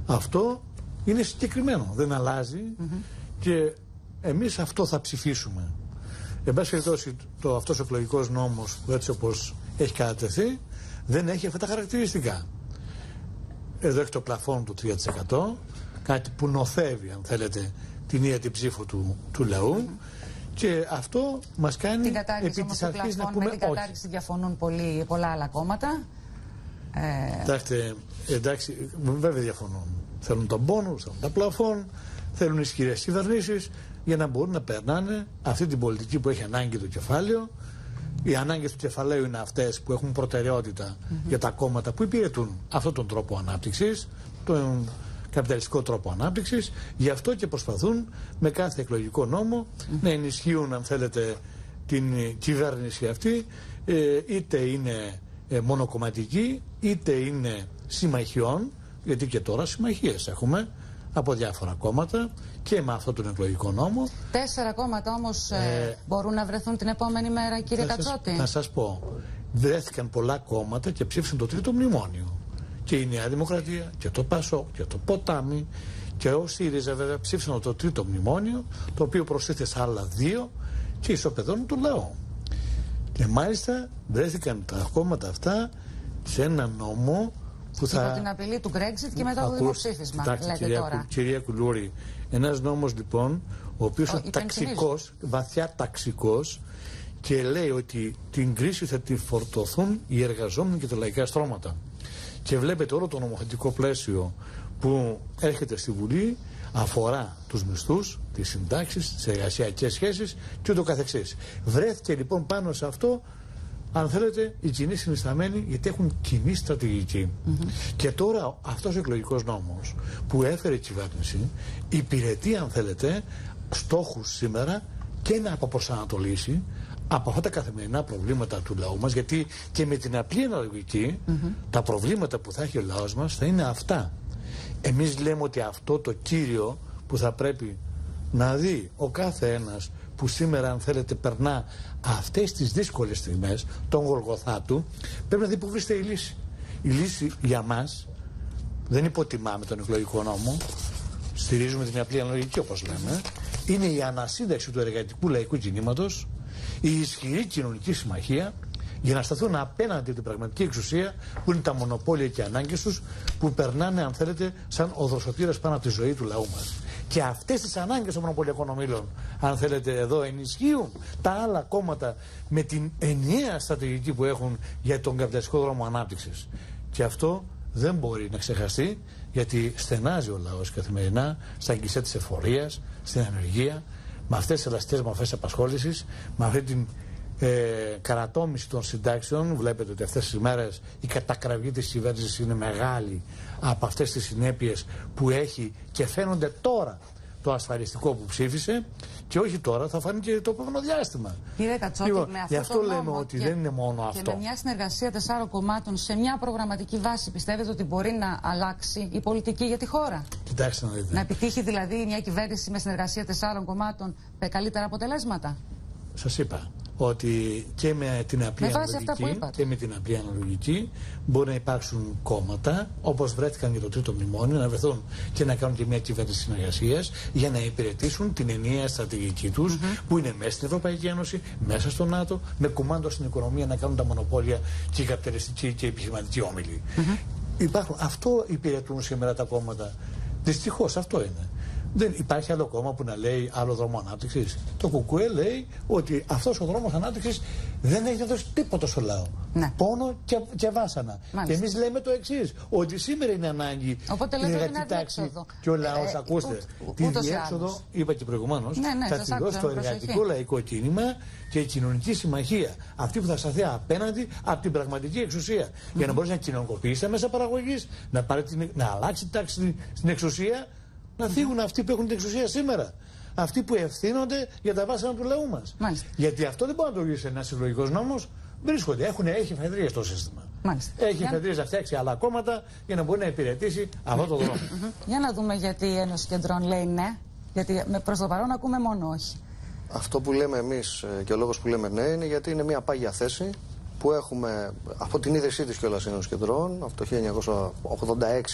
Αυτό είναι συγκεκριμένο, δεν αλλάζει και εμείς αυτό θα ψηφίσουμε. Εν πάση περιπτώσει, αυτός ο εκλογικός νόμος, έτσι όπως έχει κατατεθεί, δεν έχει αυτά τα χαρακτηριστικά. Εδώ έχει το πλαφόν του 3%, κάτι που νοθεύει, αν θέλετε, την ίδια την ψήφο του λαού. Και αυτό μας κάνει την κατάργηση επί της αρχής να πούμε όχι. Με την κατάργηση διαφωνούν πολλά άλλα κόμματα. Εντάξει, βέβαια διαφωνούν. Θέλουν τον πόνο, θέλουν τα πλαφόν, θέλουν ισχυρές κυβερνήσεις για να μπορούν να περνάνε αυτή την πολιτική που έχει ανάγκη το κεφάλαιο. Οι ανάγκες του κεφαλαίου είναι αυτές που έχουν προτεραιότητα για τα κόμματα που υπηρετούν αυτόν τον τρόπο ανάπτυξης, τον καπιταλιστικό τρόπο ανάπτυξης. Γι' αυτό και προσπαθούν με κάθε εκλογικό νόμο να ενισχύουν, αν θέλετε, την κυβέρνηση αυτή, είτε είναι μονοκομματική, είτε είναι συμμαχιών, γιατί και τώρα συμμαχίες έχουμε από διάφορα κόμματα και με αυτόν τον εκλογικό νόμο. 4 κόμματα όμως μπορούν να βρεθούν την επόμενη μέρα, κύριε Κατσότη? Θα σας πω, βρέθηκαν πολλά κόμματα και ψήφισαν το 3ο μνημόνιο. Και η Νέα Δημοκρατία και το ΠΑΣΟΚ και το Ποτάμι και ο ΣΥΡΙΖΑ βέβαια ψήφισαν το 3ο μνημόνιο, το οποίο προσθέθηκε σε άλλα 2 και ισοπεδώνουν τον λαό. Και μάλιστα βρέθηκαν τα κόμματα αυτά σε ένα νόμο που θα... Υπό την απειλή του Brexit και μετά το δημοψήφισμα, λέτε τώρα. Κυρία Κουλούρη, ένας νόμος λοιπόν, ο οποίος είναι ταξικός, βαθιά ταξικός, και λέει ότι την κρίση θα τη φορτωθούν οι εργαζόμενοι και τα λαϊκά στρώματα. Και βλέπετε όλο το νομοθετικό πλαίσιο που έρχεται στη Βουλή αφορά τους μισθούς, τις συντάξεις, τις εργασιακές σχέσεις και ούτω καθεξής. Βρέθηκε λοιπόν πάνω σε αυτό, αν θέλετε, οι κοινοί συνισταμένοι, γιατί έχουν κοινή στρατηγική. Και τώρα αυτός ο εκλογικός νόμος που έφερε η κυβέρνηση υπηρετεί, αν θέλετε, στόχους σήμερα και να αποπροσανατολίσει από αυτά τα καθημερινά προβλήματα του λαού μας, γιατί και με την απλή αναλογική τα προβλήματα που θα έχει ο λαός μας θα είναι αυτά. Εμείς λέμε ότι αυτό το κύριο που θα πρέπει να δει ο κάθε ένας που σήμερα, αν θέλετε, περνά αυτές τις δύσκολες στιγμές, τον Γολγοθά του, πρέπει να δει που βρίσκεται η λύση. Η λύση για μας δεν υποτιμάμε τον εκλογικό νόμο, στηρίζουμε την απλή αναλογική όπως λέμε, είναι η ανασύνταξη του εργατικού λαϊκού κινήματος, η ισχυρή κοινωνική συμμαχία, για να σταθούν απέναντι την πραγματική εξουσία που είναι τα μονοπόλια και οι ανάγκες τους, που περνάνε, αν θέλετε, σαν οδροσωτήρας πάνω από τη ζωή του λαού μας. Και αυτές τις ανάγκες των μονοπωλιακών ομίλων, αν θέλετε, εδώ ενισχύουν τα άλλα κόμματα με την ενιαία στρατηγική που έχουν για τον καπιταλιστικό δρόμο ανάπτυξης. Και αυτό δεν μπορεί να ξεχαστεί, γιατί στενάζει ο λαός καθημερινά στα γκισέ της εφορίας, στην ανεργία, με αυτές τις ελαστικές μορφές απασχόλησης, με αυτή την καρατόμηση των συντάξεων. Βλέπετε ότι αυτές τις μέρες η κατακραυγή της κυβέρνησης είναι μεγάλη από αυτές τις συνέπειες που έχει και φαίνονται τώρα το ασφαλιστικό που ψήφισε, και όχι τώρα, θα φανεί και το επόμενο διάστημα. Κύριε Κατσότη, με αυτό γι' αυτό λέμε ότι δεν είναι μόνο αυτό. Και με μια συνεργασία 4 κομμάτων σε μια προγραμματική βάση, πιστεύετε ότι μπορεί να αλλάξει η πολιτική για τη χώρα? Κοιτάξτε να δείτε. Να επιτύχει δηλαδή μια κυβέρνηση με συνεργασία 4 κομμάτων με καλύτερα αποτελέσματα? Σας είπα ότι και με την απλή αναλογική μπορεί να υπάρξουν κόμματα, όπως βρέθηκαν για το 3ο μνημόνιο, να βρεθούν και να κάνουν και μια κυβέρνηση συνεργασίας για να υπηρετήσουν την ενιαία στρατηγική τους, που είναι μέσα στην Ευρωπαϊκή Ένωση, μέσα στο ΝΑΤΟ, με κουμάντο στην οικονομία να κάνουν τα μονοπόλια και οι καπιταλιστικοί και οι επιχειρηματικοί όμιλοι. Αυτό υπηρετούν σήμερα τα κόμματα. Δυστυχώς αυτό είναι. Δεν υπάρχει άλλο κόμμα που να λέει άλλο δρόμο ανάπτυξης. Το ΚΚΕ λέει ότι αυτός ο δρόμος ανάπτυξης δεν έχει δώσει τίποτα στο λαό. Ναι. Πόνο και βάσανα. Μάλιστα. Και εμείς λέμε το εξής, ότι σήμερα είναι ανάγκη η εργατική τάξη και ο λαός. Ακούστε, τη διέξοδο, είπα και προηγουμένως, θα τη δώσει το εργατικό λαϊκό κίνημα και η κοινωνική συμμαχία. Αυτή που θα σταθεί απέναντι από την πραγματική εξουσία. Για να μπορέσει να κοινωνικοποιήσει τα μέσα παραγωγής, να αλλάξει τάξη στην εξουσία. Να φύγουν αυτοί που έχουν την εξουσία σήμερα. Αυτοί που ευθύνονται για τα βάσανα του λαού μας. Γιατί αυτό δεν μπορεί να το λύσει ένας συλλογικός νόμος. Βρίσκονται. Έχει εφεδρείες το σύστημα. Μάλιστα. Έχει εφεδρείες να φτιάξει άλλα κόμματα για να μπορεί να υπηρετήσει αυτό το δρόμο. Για να δούμε γιατί η Ένωση Κεντρών λέει ναι. Γιατί προς το παρόν ακούμε μόνο όχι. Αυτό που λέμε εμείς και ο λόγος που λέμε ναι είναι γιατί είναι μια πάγια θέση που έχουμε από την ίδρυσή της κιόλας Ένωσης Κεντρών, από το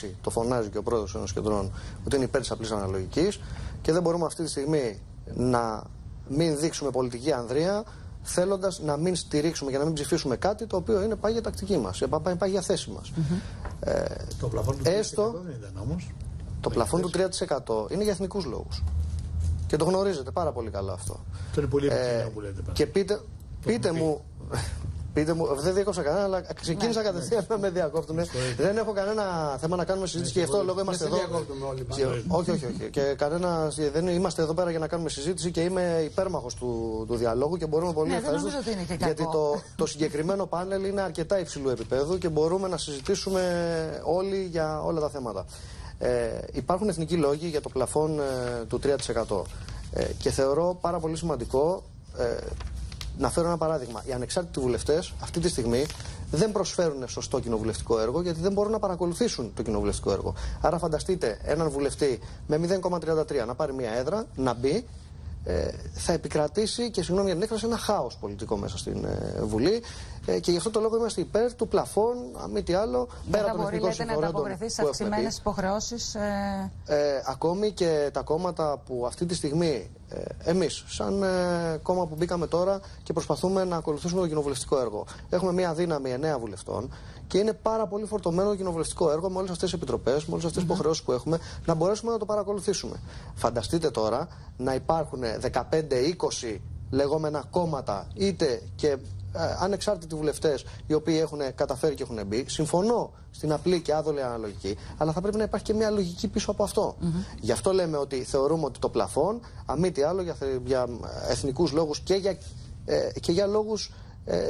1986 το φωνάζει και ο πρόεδρος της Ένωσης Κεντρών ότι είναι υπέρ της απλής αναλογικής και δεν μπορούμε αυτή τη στιγμή να μην δείξουμε πολιτική ανδρεία θέλοντας να μην στηρίξουμε και να μην ψηφίσουμε κάτι το οποίο είναι πάγια τακτική μας, πάγια θέση μας. Το πλαφόν του 3% δεν ήταν όμως. Το πλαφόν του 3% είναι για εθνικούς λόγους. Και το γνωρίζετε πάρα πολύ καλά αυτό. Αυτό είναι πολύ επικίνδυνο που λέτε. Και πείτε μου, δεν διέκοψα κανένα, αλλά ξεκίνησα κατευθείαν να με διακόπτουν. Δεν έχω κανένα θέμα να κάνουμε συζήτηση και γι' αυτό λόγο είμαστε εδώ. Όχι. Και δεν είμαστε εδώ πέρα για να κάνουμε συζήτηση και είμαι υπέρμαχος του διαλόγου και μπορούμε πολύ ευχαριστώ. Γιατί το συγκεκριμένο πάνελ είναι αρκετά υψηλού επίπεδου και μπορούμε να συζητήσουμε όλοι για όλα τα θέματα. Υπάρχουν εθνικοί λόγοι για το πλαφόν του 3%. Και θεωρώ πάρα πολύ σημαντικό. Να φέρω ένα παράδειγμα. Οι ανεξάρτητοι βουλευτές αυτή τη στιγμή δεν προσφέρουν σωστό κοινοβουλευτικό έργο γιατί δεν μπορούν να παρακολουθήσουν το κοινοβουλευτικό έργο. Άρα φανταστείτε έναν βουλευτή με 0,33 να πάρει μια έδρα, να μπει, θα επικρατήσει και συγγνώμη για την έκφραση ένα χάος πολιτικό μέσα στην Βουλή και γι' αυτό το λόγο είμαστε υπέρ του πλαφών, αν μη τι άλλο, πέρα από τον εθνικό συμφέρον. Να ανταποκριθεί σε αυξημένες υποχρεώσεις. Ακόμη και τα κόμματα που αυτή τη στιγμή εμείς, σαν κόμμα που μπήκαμε τώρα και προσπαθούμε να ακολουθήσουμε το κοινοβουλευτικό έργο, έχουμε μια δύναμη 9 βουλευτών και είναι πάρα πολύ φορτωμένο το κοινοβουλευτικό έργο με όλες αυτές τις επιτροπές, με όλες αυτές τις υποχρεώσεις που έχουμε, να μπορέσουμε να το παρακολουθήσουμε. Φανταστείτε τώρα να υπάρχουν 15-20 λεγόμενα κόμματα, είτε και ανεξάρτητοι βουλευτές οι οποίοι έχουν καταφέρει και έχουν μπει. Συμφωνώ στην απλή και άδολη αναλογική, αλλά θα πρέπει να υπάρχει και μια λογική πίσω από αυτό. Γι' αυτό λέμε ότι θεωρούμε ότι το πλαφόν, αν μη τι άλλο, για εθνικούς λόγους και για λόγους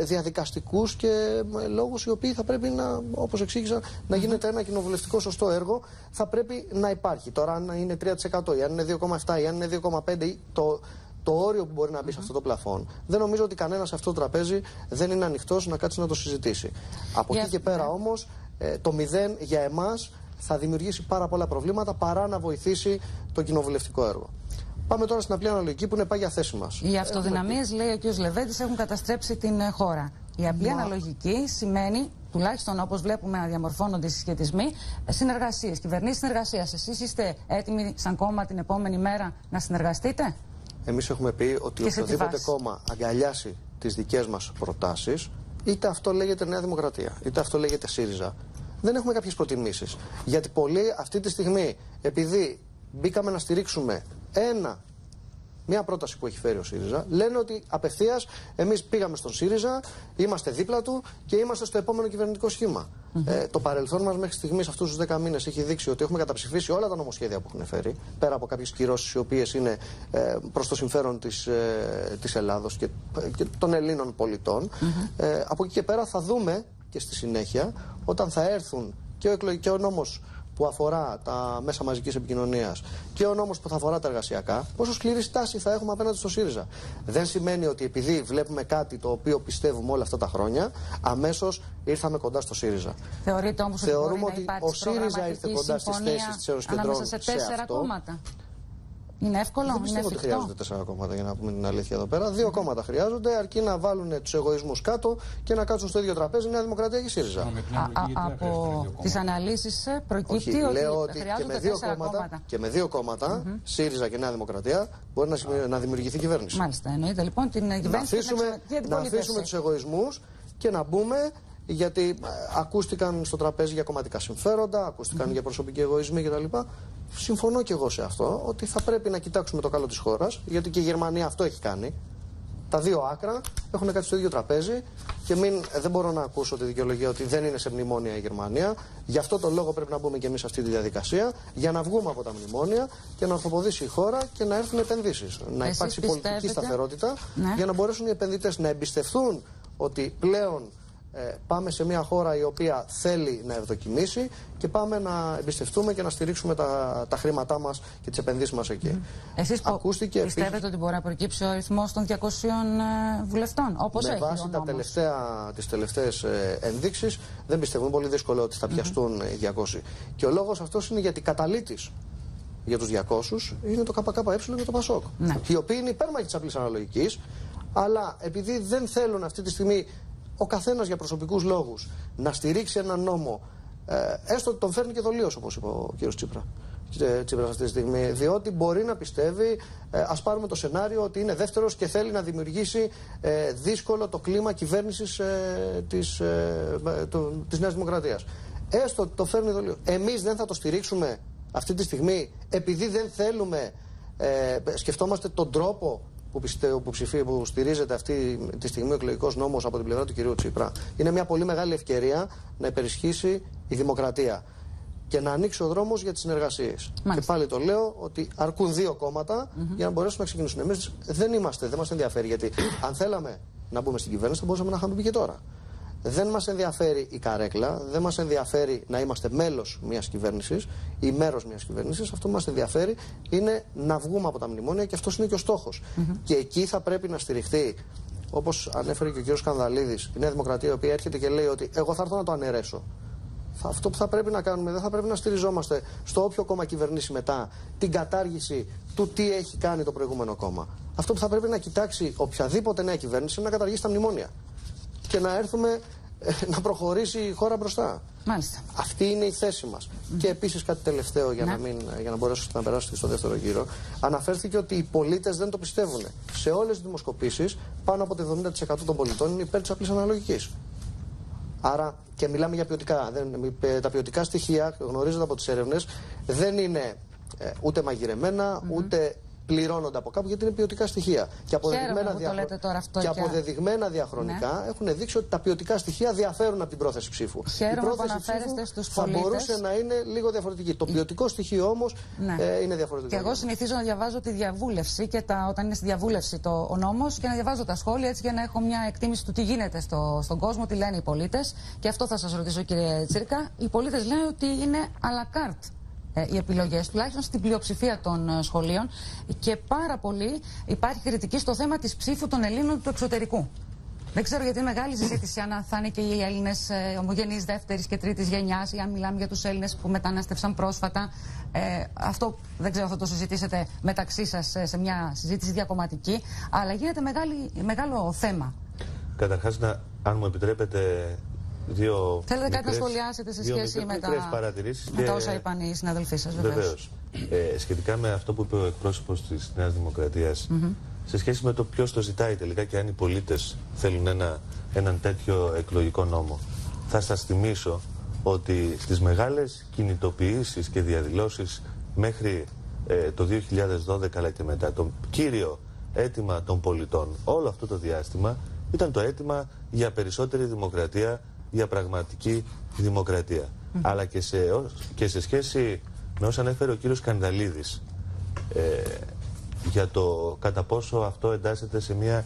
διαδικαστικούς και λόγους οι οποίοι θα πρέπει να, όπως εξήγησα, να γίνεται ένα κοινοβουλευτικό σωστό έργο, θα πρέπει να υπάρχει. Τώρα, αν είναι 3% ή αν είναι 2,7% ή αν είναι 2,5%, το όριο που μπορεί να μπει σε αυτό το πλαφόν, δεν νομίζω ότι κανένας σε αυτό το τραπέζι δεν είναι ανοιχτός να κάτσει να το συζητήσει. Από εκεί και πέρα όμως, το 0 για εμάς θα δημιουργήσει πάρα πολλά προβλήματα παρά να βοηθήσει το κοινοβουλευτικό έργο. Πάμε τώρα στην απλή αναλογική που είναι πάγια θέση μας. Οι αυτοδυναμίες, λέει ο κ. Λεβέντης, έχουν καταστρέψει την χώρα. Η απλή αναλογική σημαίνει, τουλάχιστον όπως βλέπουμε να διαμορφώνονται οι συσχετισμοί, συνεργασίες, κυβερνήσεις συνεργασίας. Εσείς είστε έτοιμοι σαν κόμμα την επόμενη μέρα να συνεργαστείτε? Εμείς έχουμε πει ότι οποιοδήποτε κόμμα αγκαλιάσει τις δικές μας προτάσεις, είτε αυτό λέγεται Νέα Δημοκρατία, είτε αυτό λέγεται ΣΥΡΙΖΑ, δεν έχουμε κάποιες προτιμήσεις. Γιατί πολλοί αυτή τη στιγμή, επειδή μπήκαμε να στηρίξουμε μια πρόταση που έχει φέρει ο ΣΥΡΙΖΑ, λένε ότι απευθείας εμείς πήγαμε στον ΣΥΡΙΖΑ, είμαστε δίπλα του και είμαστε στο επόμενο κυβερνητικό σχήμα. Το παρελθόν μας μέχρι στιγμής αυτούς τους 10 μήνες έχει δείξει ότι έχουμε καταψηφίσει όλα τα νομοσχέδια που έχουν φέρει, πέρα από κάποιες κυρώσεις οι οποίες είναι προς το συμφέρον της Ελλάδος και των Ελλήνων πολιτών. Από εκεί και πέρα θα δούμε και στη συνέχεια, όταν θα έρθουν και ο νόμος που αφορά τα μέσα μαζικής επικοινωνίας και ο νόμος που θα αφορά τα εργασιακά, πόσο σκληρή στάση θα έχουμε απέναντι στο ΣΥΡΙΖΑ. Δεν σημαίνει ότι επειδή βλέπουμε κάτι το οποίο πιστεύουμε όλα αυτά τα χρόνια, αμέσως ήρθαμε κοντά στο ΣΥΡΙΖΑ. Θεωρείτε όμως ότι μπορεί να υπάρξει ο ΣΥΡΙΖΑ ήρθε κοντά στις θέσεις της Ένωσης Κεντρών ανάμεσα σε 4 κόμματα. Είναι εύκολο, δεν πιστεύω ότι χρειάζονται 4 κόμματα για να πούμε την αλήθεια εδώ πέρα. 2 κόμματα χρειάζονται, αρκεί να βάλουν τους εγωισμούς κάτω και να κάτσουν στο ίδιο τραπέζι Νέα Δημοκρατία και ΣΥΡΙΖΑ. Από τις αναλύσεις προκύπτει ότι χρειάζονται 4 κόμματα. Και με 2 κόμματα, ΣΥΡΙΖΑ και Νέα Δημοκρατία, μπορεί να δημιουργηθεί κυβέρνηση. Μάλιστα, εννοείται λοιπόν την κυβέρνηση. Να αφήσουμε τους εγωισμούς και να μπούμε γιατί ακούστηκαν στο τραπέζι για κομματικά συμφέροντα, ακούστηκαν για προσωπικοί εγωισμοί κτλ. Συμφωνώ και εγώ σε αυτό, ότι θα πρέπει να κοιτάξουμε το καλό της χώρας, γιατί και η Γερμανία αυτό έχει κάνει. Τα δύο άκρα έχουν κάτι στο ίδιο τραπέζι και δεν μπορώ να ακούσω τη δικαιολογία ότι δεν είναι σε μνημόνια η Γερμανία. Γι' αυτό το λόγο πρέπει να μπούμε και εμείς σε αυτή τη διαδικασία, για να βγούμε από τα μνημόνια και να ορθοποδήσει η χώρα και να έρθουν επενδύσεις. Να υπάρξει πολιτική σταθερότητα, για να μπορέσουν οι επενδυτές να εμπιστευτούν ότι πλέον πάμε σε μια χώρα η οποία θέλει να ευδοκιμήσει και πάμε να εμπιστευτούμε και να στηρίξουμε τα χρήματά μας και τις επενδύσεις μας εκεί. Εσείς πιστεύετε ότι μπορεί να προκύψει ο αριθμός των 200 βουλευτών, όπως έχει ο νόμος? Με βάση τις τελευταίες ενδείξεις δεν πιστεύω. Είναι πολύ δύσκολο ότι θα πιαστούν οι 200. Και ο λόγος αυτός είναι γιατί καταλήτης για τους 200 είναι το ΚΚΕ και το ΠΑΣΟΚ. Οι οποίοι είναι υπέρμαχοι της απλής αναλογικής, αλλά επειδή δεν θέλουν αυτή τη στιγμή ο καθένας για προσωπικούς λόγους να στηρίξει έναν νόμο, έστω ότι τον φέρνει και δολίως, όπως είπε ο κ. Τσίπρας αυτή τη στιγμή, διότι μπορεί να πιστεύει, ας πάρουμε το σενάριο ότι είναι δεύτερος και θέλει να δημιουργήσει δύσκολο το κλίμα κυβέρνησης της Νέας Δημοκρατίας. Έστω ότι το φέρνει δολίως. Εμείς δεν θα το στηρίξουμε αυτή τη στιγμή, επειδή δεν θέλουμε, σκεφτόμαστε τον τρόπο που στηρίζεται αυτή τη στιγμή ο εκλογικός νόμος από την πλευρά του κυρίου Τσίπρα. Είναι μια πολύ μεγάλη ευκαιρία να υπερισχύσει η δημοκρατία και να ανοίξει ο δρόμος για τις συνεργασίες. Και πάλι το λέω ότι αρκούν δύο κόμματα για να μπορέσουν να ξεκινήσουν. Εμείς δεν μας ενδιαφέρει, γιατί αν θέλαμε να μπούμε στην κυβέρνηση θα μπορούσαμε να είχαμε μπει και τώρα. Δεν μας ενδιαφέρει η καρέκλα, δεν μας ενδιαφέρει να είμαστε μέλος μιας κυβέρνησης ή μέρος μιας κυβέρνησης. Αυτό που μας ενδιαφέρει είναι να βγούμε από τα μνημόνια και αυτός είναι και ο στόχος. Και εκεί θα πρέπει να στηριχθεί, όπως ανέφερε και ο κ. Σκανδαλίδης, η Νέα Δημοκρατία, η οποία έρχεται και λέει ότι εγώ θα έρθω να το αναιρέσω. Αυτό που θα πρέπει να κάνουμε, δεν θα πρέπει να στηριζόμαστε στο όποιο κόμμα κυβερνήσει μετά την κατάργηση του τι έχει κάνει το προηγούμενο κόμμα. Αυτό που θα πρέπει να κοιτάξει οποιαδήποτε νέα κυβέρνηση είναι να καταργήσει τα μνημόνια και να έρθουμε να προχωρήσει η χώρα μπροστά. Μάλιστα. Αυτή είναι η θέση μας. Και επίσης κάτι τελευταίο για να μπορέσω να περάσω στο δεύτερο γύρο. Αναφέρθηκε ότι οι πολίτες δεν το πιστεύουν. Σε όλες τις δημοσκοπήσεις πάνω από το 70% των πολιτών είναι υπέρ της απλής αναλογικής. Άρα, και μιλάμε για ποιοτικά. Τα ποιοτικά στοιχεία, γνωρίζετε από τις έρευνες, δεν είναι ούτε μαγειρεμένα, ούτε πληρώνονται από κάπου, γιατί είναι ποιοτικά στοιχεία. Και αποδεδειγμένα διαχρονικά έχουν δείξει ότι τα ποιοτικά στοιχεία διαφέρουν από την πρόθεση ψήφου. Χαίρομαι που αναφέρεστε στους πολίτες. Θα μπορούσε να είναι λίγο διαφορετική. Το ποιοτικό στοιχείο όμως είναι διαφορετικό. Και εγώ συνηθίζω να διαβάζω τη διαβούλευση και όταν είναι στη διαβούλευση ο νόμος, και να διαβάζω τα σχόλια, έτσι για να έχω μια εκτίμηση του τι γίνεται στον κόσμο, τι λένε οι πολίτες. Και αυτό θα σας ρωτήσω, κύριε Τσίρκα. Οι πολίτες λένε ότι είναι à la carte οι επιλογές, τουλάχιστον στην πλειοψηφία των σχολείων, και πάρα πολύ υπάρχει κριτική στο θέμα της ψήφου των Ελλήνων του εξωτερικού. Δεν ξέρω, γιατί είναι μεγάλη συζήτηση αν θα είναι και οι Έλληνες ομογενείς δεύτερης και τρίτης γενιάς, ή αν μιλάμε για τους Έλληνες που μετανάστευσαν πρόσφατα. Αυτό δεν ξέρω, θα το συζητήσετε μεταξύ σας σε μια συζήτηση διακομματική, αλλά γίνεται μεγάλο θέμα. Καταρχάς, αν μου επιτρέπετε, θέλετε κάτι να σχολιάσετε σε σχέση με τα όσα είπαν οι συναδελφοί σας? Βεβαίως. Σχετικά με αυτό που είπε ο εκπρόσωπος της Νέας Δημοκρατίας, σε σχέση με το ποιος το ζητάει τελικά και αν οι πολίτες θέλουν έναν τέτοιο εκλογικό νόμο, θα σας θυμίσω ότι στις μεγάλες κινητοποιήσεις και διαδηλώσεις μέχρι το 2012 αλλά και μετά, το κύριο αίτημα των πολιτών όλο αυτό το διάστημα ήταν το αίτημα για περισσότερη δημοκρατία, για πραγματική δημοκρατία. Αλλά και σε σχέση με όσα ανέφερε ο κύριος Σκανδαλίδης, για το κατά πόσο αυτό εντάσσεται σε μια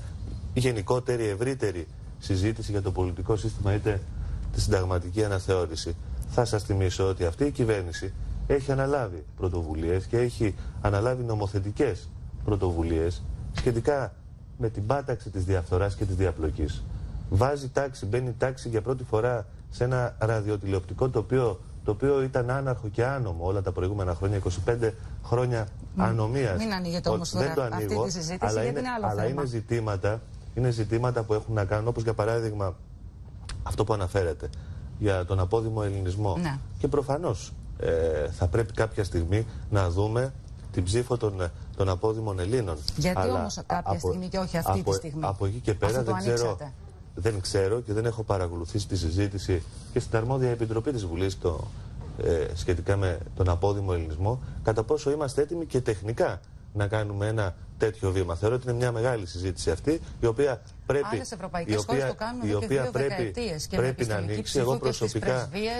γενικότερη, ευρύτερη συζήτηση για το πολιτικό σύστημα είτε τη συνταγματική αναθεώρηση, θα σας θυμίσω ότι αυτή η κυβέρνηση έχει αναλάβει πρωτοβουλίες και έχει αναλάβει νομοθετικές πρωτοβουλίες σχετικά με την πάταξη της διαφθοράς και της διαπλοκής. Βάζει τάξη, μπαίνει τάξη για πρώτη φορά σε ένα ραδιοτηλεοπτικό το οποίο ήταν άναρχο και άνομο όλα τα προηγούμενα χρόνια, 25 χρόνια ανομίας. Μην ανοίγετε όμως τώρα αυτή τη συζήτηση, γιατί είναι άλλο θέμα. Είναι ζητήματα που έχουν να κάνουν, όπως για παράδειγμα αυτό που αναφέρεται για τον απόδημο ελληνισμό. Ναι. Και προφανώς θα πρέπει κάποια στιγμή να δούμε την ψήφο των απόδημων Ελλήνων. Γιατί όμως κάποια στιγμή και όχι αυτή τη στιγμή? Από εκεί και πέρα δεν ξέρω. δεν ξέρω και δεν έχω παρακολουθήσει τη συζήτηση και στην αρμόδια επιτροπή της Βουλής σχετικά με τον απόδημο ελληνισμό, κατά πόσο είμαστε έτοιμοι και τεχνικά να κάνουμε ένα τέτοιο βήμα. Θεωρώ ότι είναι μια μεγάλη συζήτηση αυτή, η οποία πρέπει να ανοίξει.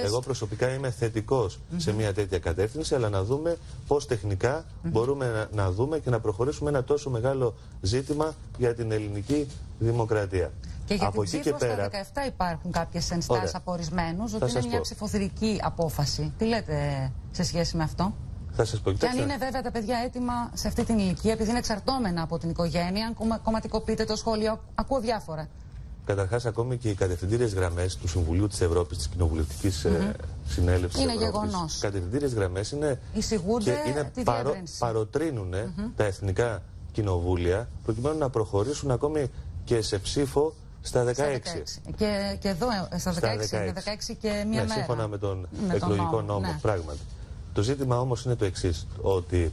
Εγώ προσωπικά είμαι θετικός σε μια τέτοια κατεύθυνση, αλλά να δούμε πώς τεχνικά μπορούμε να δούμε και να προχωρήσουμε ένα τόσο μεγάλο ζήτημα για την ελληνική δημοκρατία. Και για την ψήφο στα 17 υπάρχουν κάποιες ενστάσεις από ορισμένους ότι είναι μια ψηφοθυρική απόφαση. Τι λέτε σε σχέση με αυτό? Θα σας πω, και αν είναι βέβαια τα παιδιά έτοιμα σε αυτή την ηλικία, επειδή είναι εξαρτώμενα από την οικογένεια, αν κομματικοποιείται το σχολείο, ακούω διάφορα. Καταρχάς, ακόμη και οι κατευθυντήριες γραμμές του Συμβουλίου της Ευρώπης, της Κοινοβουλευτικής Συνέλευσης είναι Ευρώπης, γεγονός. Οι κατευθυντήριες γραμμές είναι παροτρύνουν τα εθνικά κοινοβούλια προκειμένου να προχωρήσουν ακόμη και σε ψήφο στα 16. Και εδώ στα 16 είναι 16 και μία μέρα. Σύμφωνα με τον εκλογικό νόμο, πράγματι. Το ζήτημα όμως είναι το εξής, ότι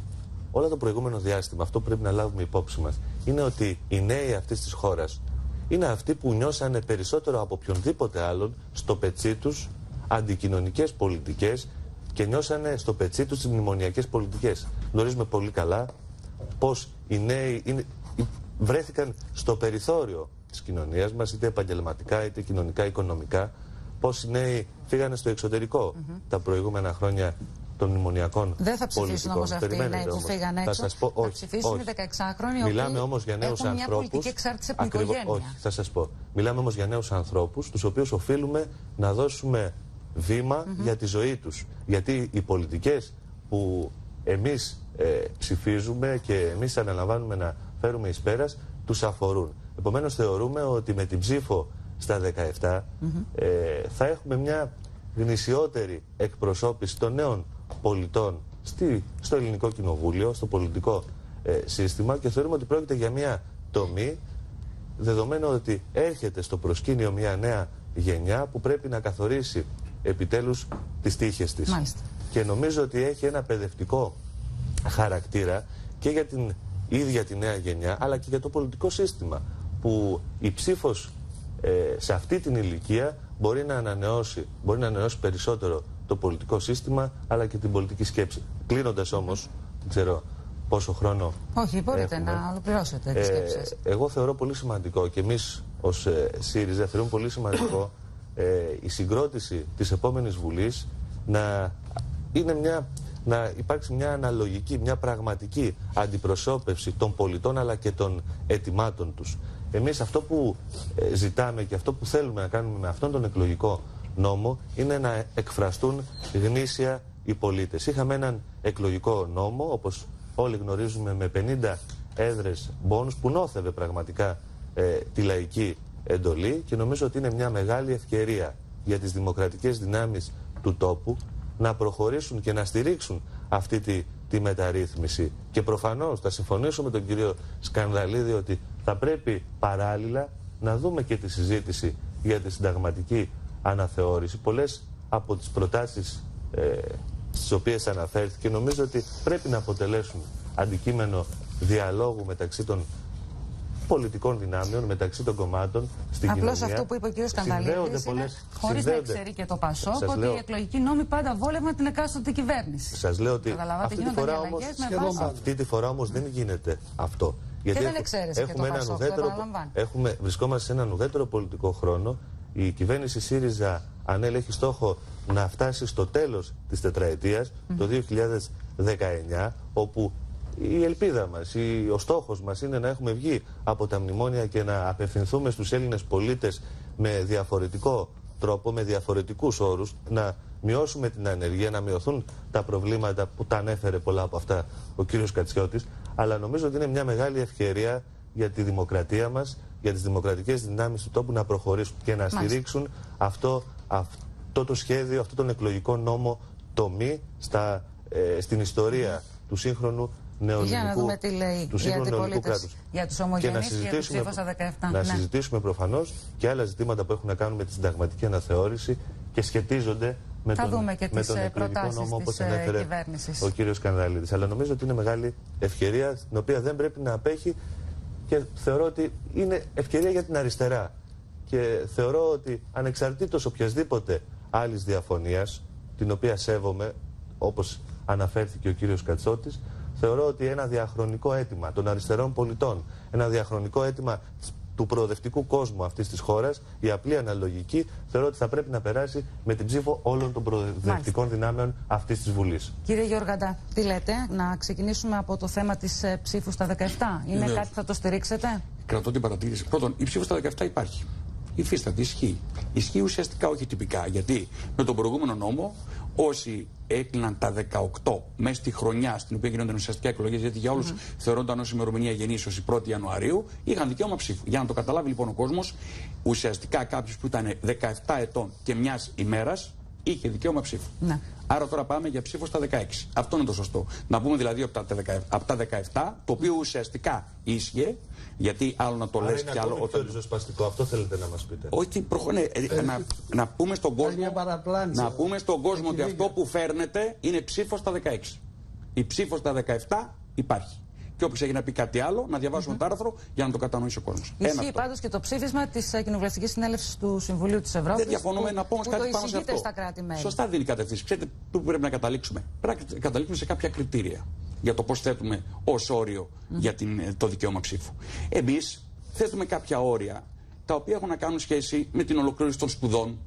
όλο το προηγούμενο διάστημα, αυτό που πρέπει να λάβουμε υπόψη μας, είναι ότι οι νέοι αυτής της χώρας είναι αυτοί που νιώσανε περισσότερο από οποιονδήποτε άλλον στο πετσί τους αντικοινωνικές πολιτικές και νιώσανε στο πετσί τους τις μνημονιακές πολιτικές. Γνωρίζουμε πολύ καλά πως οι νέοι βρέθηκαν στο περιθώριο της κοινωνίας μας, είτε επαγγελματικά είτε κοινωνικά, οικονομικά, πως οι νέοι φύγανε στο εξωτερικό τα προηγούμενα χρόνια των μνημονιακών πολιτικών. Δεν θα ψηφίσουν όμως αυτοί οι νέοι που φύγαν έξω. Θα ψηφίσουν οι 16χρονοι. Μιλάμε όμως για νέους ανθρώπους. Μια πολιτική εξάρτηση από την οικογένεια. Όχι, θα σας πω. Μιλάμε όμως για νέους ανθρώπους, τους οποίους οφείλουμε να δώσουμε βήμα για τη ζωή τους. Γιατί οι πολιτικές που εμείς ψηφίζουμε και εμείς αναλαμβάνουμε να φέρουμε εις πέρας, τους αφορούν. Επομένως θεωρούμε ότι με την ψήφο στα 17 θα έχουμε μια γνησιότερη εκπροσώπηση των νέων πολιτών στο ελληνικό κοινοβούλιο, στο πολιτικό σύστημα, και θεωρούμε ότι πρόκειται για μια τομή, δεδομένου ότι έρχεται στο προσκήνιο μια νέα γενιά που πρέπει να καθορίσει επιτέλους τις τύχες της. Μάλιστα. Και νομίζω ότι έχει ένα παιδευτικό χαρακτήρα και για την ίδια τη νέα γενιά, αλλά και για το πολιτικό σύστημα, που η ψήφος σε αυτή την ηλικία μπορεί να ανανεώσει περισσότερο το πολιτικό σύστημα, αλλά και την πολιτική σκέψη. Κλείνοντας όμως, δεν ξέρω πόσο χρόνο. Όχι, μπορείτε έχουμε να ολοκληρώσετε τις σκέψεις σας. Εγώ θεωρώ πολύ σημαντικό, και εμείς ως ΣΥΡΙΖΑ θεωρούμε πολύ σημαντικό η συγκρότηση της επόμενης Βουλής να υπάρξει μια αναλογική, μια πραγματική αντιπροσώπευση των πολιτών, αλλά και των αιτημάτων τους. Εμείς αυτό που ζητάμε και αυτό που θέλουμε να κάνουμε με αυτόν τον εκλογικό νόμο είναι να εκφραστούν γνήσια οι πολίτες. Είχαμε έναν εκλογικό νόμο, όπως όλοι γνωρίζουμε, με 50 έδρες μπόνους, που νόθευε πραγματικά τη λαϊκή εντολή, και νομίζω ότι είναι μια μεγάλη ευκαιρία για τις δημοκρατικές δυνάμεις του τόπου να προχωρήσουν και να στηρίξουν αυτή τη μεταρρύθμιση. Και προφανώς θα συμφωνήσω με τον κύριο Σκανδαλίδη ότι θα πρέπει παράλληλα να δούμε και τη συζήτηση για τη συνταγματική αναθεώρηση. Πολλές από τις προτάσεις στις οποίες αναφέρθηκε νομίζω ότι πρέπει να αποτελέσουν αντικείμενο διαλόγου μεταξύ των πολιτικών δυνάμεων, μεταξύ των κομμάτων στην κοινωνία. Απλώς αυτό που είπε ο κ. Σκανδαλίδης είναι, χωρίς να ξέρει και το ΠΑΣΟΚ, ότι οι εκλογικοί νόμοι πάντα βόλευαν την εκάστοτε κυβέρνηση. Σας λέω ότι αυτή τη φορά όμως δεν γίνεται αυτό. Γιατί δεν εξαίρεσε και το ΠΑΣΟΚ, βρισκόμαστε σε έναν ουδέτερο πολιτικό χρόνο. Η κυβέρνηση ΣΥΡΙΖΑ έχει στόχο να φτάσει στο τέλος της τετραετίας, το 2019, όπου η ελπίδα μας, ο στόχος μας είναι να έχουμε βγει από τα μνημόνια και να απευθυνθούμε στους Έλληνες πολίτες με διαφορετικό τρόπο, με διαφορετικούς όρους, να μειώσουμε την ανεργία, να μειωθούν τα προβλήματα που τα ανέφερε πολλά από αυτά ο κύριος Κατσιώτης. Αλλά νομίζω ότι είναι μια μεγάλη ευκαιρία για τη δημοκρατία μας, για τις δημοκρατικές δυνάμεις του τόπου να προχωρήσουν και να στηρίξουν αυτό το σχέδιο, αυτόν τον εκλογικό νόμο τομή στην ιστορία του σύγχρονου νεοελληνικού κράτους. Για να δούμε τι λέει η αντιπολίτευση για τους ομογενείς και για τους ψήφους στα 17. Να συζητήσουμε προφανώς και άλλα ζητήματα που έχουν να κάνουν με τη συνταγματική αναθεώρηση και σχετίζονται με τον εκλογικό νόμο, όπως ανέφερε ο κύριος Σκανδαλίδης. Αλλά νομίζω ότι είναι μεγάλη ευκαιρία, την οποία δεν πρέπει να απέχει, και θεωρώ ότι είναι ευκαιρία για την αριστερά. και θεωρώ ότι ανεξαρτήτως οποιασδήποτε άλλης διαφωνίας, την οποία σέβομαι, όπως αναφέρθηκε ο κύριος Κατσότης, θεωρώ ότι ένα διαχρονικό αίτημα των αριστερών πολιτών, ένα διαχρονικό αίτημα του προοδευτικού κόσμου αυτής της χώρας, η απλή αναλογική, θεωρώ ότι θα πρέπει να περάσει με την ψήφο όλων των προοδευτικών δυνάμεων αυτής της Βουλής. Κύριε Γιώργαντα, τι λέτε, να ξεκινήσουμε από το θέμα της ψήφου στα 17. Είναι κάτι που θα το στηρίξετε? Κρατώ την παρατήρηση. Πρώτον, η ψήφο στα 17 υπάρχει. Υφίσταται, ισχύει. Ισχύει ουσιαστικά, όχι τυπικά. Γιατί με τον προηγούμενο νόμο, όσοι έκλειναν τα 18 μέσα στη χρονιά στην οποία γίνονταν ουσιαστικά εκλογές, γιατί για όλους θεωρούνταν ως ημερομηνία γεννήσεως η 1η Ιανουαρίου, είχαν δικαίωμα ψήφου. Για να το καταλάβει λοιπόν ο κόσμος, ουσιαστικά κάποιος που ήταν 17 ετών και μιας ημέρας είχε δικαίωμα ψήφου. Ναι. Άρα τώρα πάμε για ψήφο στα 16. Αυτό είναι το σωστό. Να πούμε δηλαδή από τα 17, το οποίο ουσιαστικά ίσχυε, γιατί άλλο να το λες και άλλο. Είναι πιο ριζοσπαστικό, αυτό θέλετε να μας πείτε? Όχι, να πούμε στον κόσμο, ότι αυτό που φέρνετε είναι ψήφο στα 16. Η ψήφο στα 17 υπάρχει. Και όποιος έχει να πει κάτι άλλο, να διαβάσουμε το άρθρο για να το κατανοήσει ο κόσμος. Ισχύει πάντως και το ψήφισμα της Κοινοβουλευτικής Συνέλευσης του Συμβουλίου της Ευρώπης. Δεν διαφωνούμε, να πούμε κάτι πάνω σε αυτό. Στα κράτη-μέλη. Σωστά δίνει κατευθύνσεις. Ξέρετε πού πρέπει να καταλήξουμε? Πρέπει να καταλήξουμε σε κάποια κριτήρια για το πώς θέτουμε ως όριο για το δικαίωμα ψήφου. Εμείς θέτουμε κάποια όρια τα οποία έχουν να κάνουν σχέση με την ολοκλήρωση των σπουδών,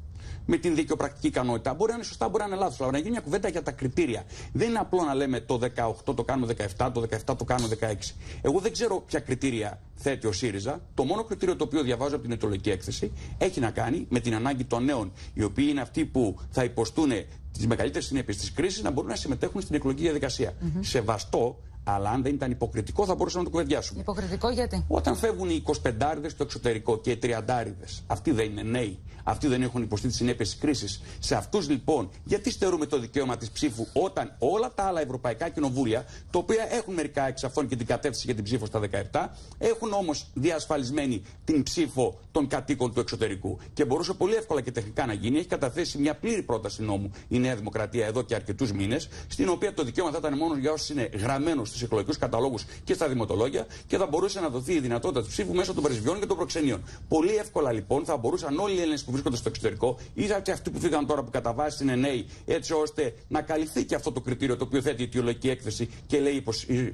με την δικαιοπρακτική ικανότητα. Μπορεί να είναι σωστά, μπορεί να είναι λάθος, αλλά να γίνει μια κουβέντα για τα κριτήρια. Δεν είναι απλό να λέμε το 18 το κάνουμε 17, το 17 το κάνουμε 16. Εγώ δεν ξέρω ποια κριτήρια θέτει ο ΣΥΡΙΖΑ. Το μόνο κριτήριο το οποίο διαβάζω από την αιτιολογική έκθεση έχει να κάνει με την ανάγκη των νέων, οι οποίοι είναι αυτοί που θα υποστούν τις μεγαλύτερες συνέπειες της κρίσης, να μπορούν να συμμετέχουν στην εκλογική διαδικασία. Σεβαστό. Αλλά αν δεν ήταν υποκριτικό, θα μπορούσαμε να το κουβεντιάσουμε. Υποκριτικό γιατί? Όταν φεύγουν οι 25άριδες στο εξωτερικό και οι 30άριδες, αυτοί δεν είναι νέοι, αυτοί δεν έχουν υποστεί τις συνέπειες της κρίσης. Σε αυτούς λοιπόν, γιατί στερούμε το δικαίωμα της ψήφου, όταν όλα τα άλλα ευρωπαϊκά κοινοβούλια, τα οποία έχουν μερικά εξ αυτών και την κατεύθυνση για την ψήφο στα 17, έχουν όμως διασφαλισμένη την ψήφο των κατοίκων του εξωτερικού. Και μπορούσε πολύ εύκολα και τεχνικά να γίνει. Έχει καταθέσει μια πλήρη πρόταση νόμου η Νέα Δημοκρατία εδώ και αρκετούς μήνες, στην οποία το δικαίωμα θα ήταν μόνο για όσους είναι γραμμένους στους εκλογικούς καταλόγους και στα δημοτολόγια και θα μπορούσε να δοθεί η δυνατότητα της ψήφου μέσω των πρεσβειών και των προξενείων. Πολύ εύκολα λοιπόν θα μπορούσαν όλοι οι Έλληνες που βρίσκονται στο εξωτερικό, ή και αυτοί που φύγαν τώρα που κατά βάση είναι νέοι, έτσι ώστε να καλυφθεί και αυτό το κριτήριο το οποίο θέτει η αιτιολογική έκθεση και λέει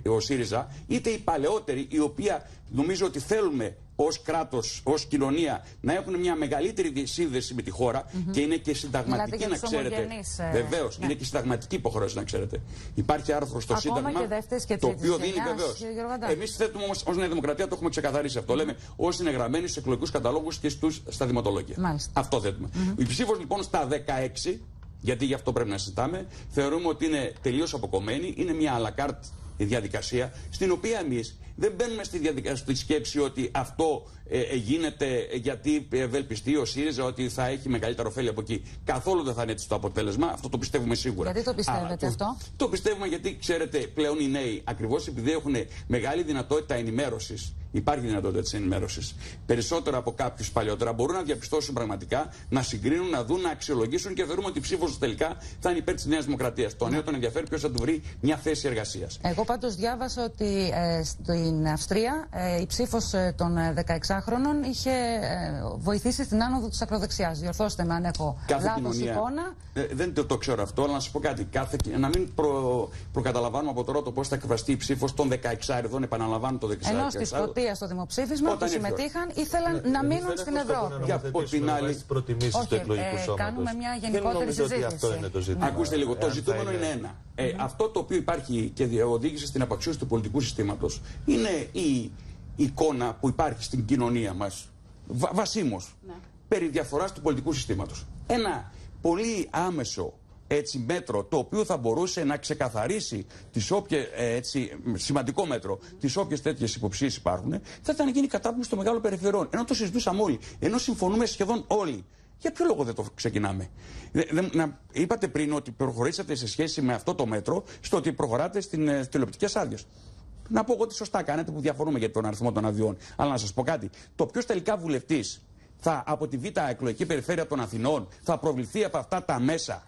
ο ΣΥΡΙΖΑ, είτε οι παλαιότεροι, οι οποίοι νομίζω ότι θέλουμε ως κράτος, ως κοινωνία, να έχουν μια μεγαλύτερη σύνδεση με τη χώρα και είναι και συνταγματική, να ξέρετε. Βεβαίως, είναι και συνταγματική υποχρέωση, να ξέρετε. Υπάρχει άρθρο στο Σύνταγμα το οποίο δίνει βεβαίως. Εμείς θέτουμε όμως ως Νέα Δημοκρατία, το έχουμε ξεκαθαρίσει αυτό. Λέμε όσοι είναι γραμμένοι στους εκλογικούς καταλόγους και στα δημοτολόγια. Αυτό θέτουμε. Η ψήφος λοιπόν στα 16, γιατί γι' αυτό πρέπει να συζητάμε, θεωρούμε ότι είναι τελείως αποκομμένη, είναι μια à la carte η διαδικασία, στην οποία εμείς δεν μπαίνουμε στη σκέψη ότι αυτό γίνεται γιατί ευελπιστεί ο ΣΥΡΙΖΑ ότι θα έχει μεγαλύτερο ωφέλη από εκεί. Καθόλου δεν θα είναι έτσι το αποτέλεσμα. Αυτό το πιστεύουμε σίγουρα. Γιατί το πιστεύετε αυτό? Το πιστεύουμε γιατί, ξέρετε, πλέον οι νέοι, ακριβώς επειδή έχουν μεγάλη δυνατότητα ενημέρωσης, υπάρχει δυνατότητα της ενημέρωσης, περισσότερο από κάποιους παλιότερα, μπορούν να διαπιστώσουν πραγματικά, να συγκρίνουν, να δουν, να αξιολογήσουν και θεωρούμε ότι η ψήφος τελικά θα είναι υπέρ της Νέας Δημοκρατίας. Το νέο τον ενδιαφέρει ποιος θα του βρει μια θέση εργασίας. Εγώ πάντως διάβασα ότι στην Αυστρία η ψήφος των 16χρονων είχε βοηθήσει στην άνοδο της ακροδεξιάς. Διορθώστε με αν έχω λάθος εικόνα. Δεν το ξέρω αυτό, αλλά να σας πω κάτι. Να μην προκαταλαμβάνουμε από τώρα το πώς θα εκφραστεί η ψήφος των 16άριδων, επαναλαμβάνω το 16. Ενώ στη Σκωτία στο δημοψήφισμα που συμμετείχαν ήθελαν να μείνουν στην Ευρώπη. Και από την άλλη, προτιμήσεις του εκλογικού σώματος. Κάνουμε μια γενικότερη συζήτηση. Ακούστε λίγο, το ζητούμενο είναι ένα. Αυτό το οποίο υπάρχει και οδήγησε στην απαξίωση του πολιτικού συστήματος είναι η εικόνα που υπάρχει στην κοινωνία μας βασίμως περί διαφοράς του πολιτικού συστήματος. Ένα πολύ άμεσο μέτρο το οποίο θα μπορούσε να ξεκαθαρίσει σημαντικό μέτρο τις όποιες τέτοιες υποψίες υπάρχουν, θα ήταν να γίνει κατάπτυμηση των μεγάλων περιφερειών. Ενώ το συζητούσαμε όλοι, ενώ συμφωνούμε σχεδόν όλοι. Για ποιο λόγο δεν το ξεκινάμε? Είπατε πριν ότι προχωρήσατε σε σχέση με αυτό το μέτρο στο ότι προχωράτε στις τηλεοπτικές άδειες. Να πω εγώ ότι σωστά κάνετε που διαφωνούμε για τον αριθμό των αδειών. Αλλά να σας πω κάτι. Το ποιος τελικά βουλευτής από τη Β' εκλογική περιφέρεια των Αθηνών θα προβληθεί από αυτά τα μέσα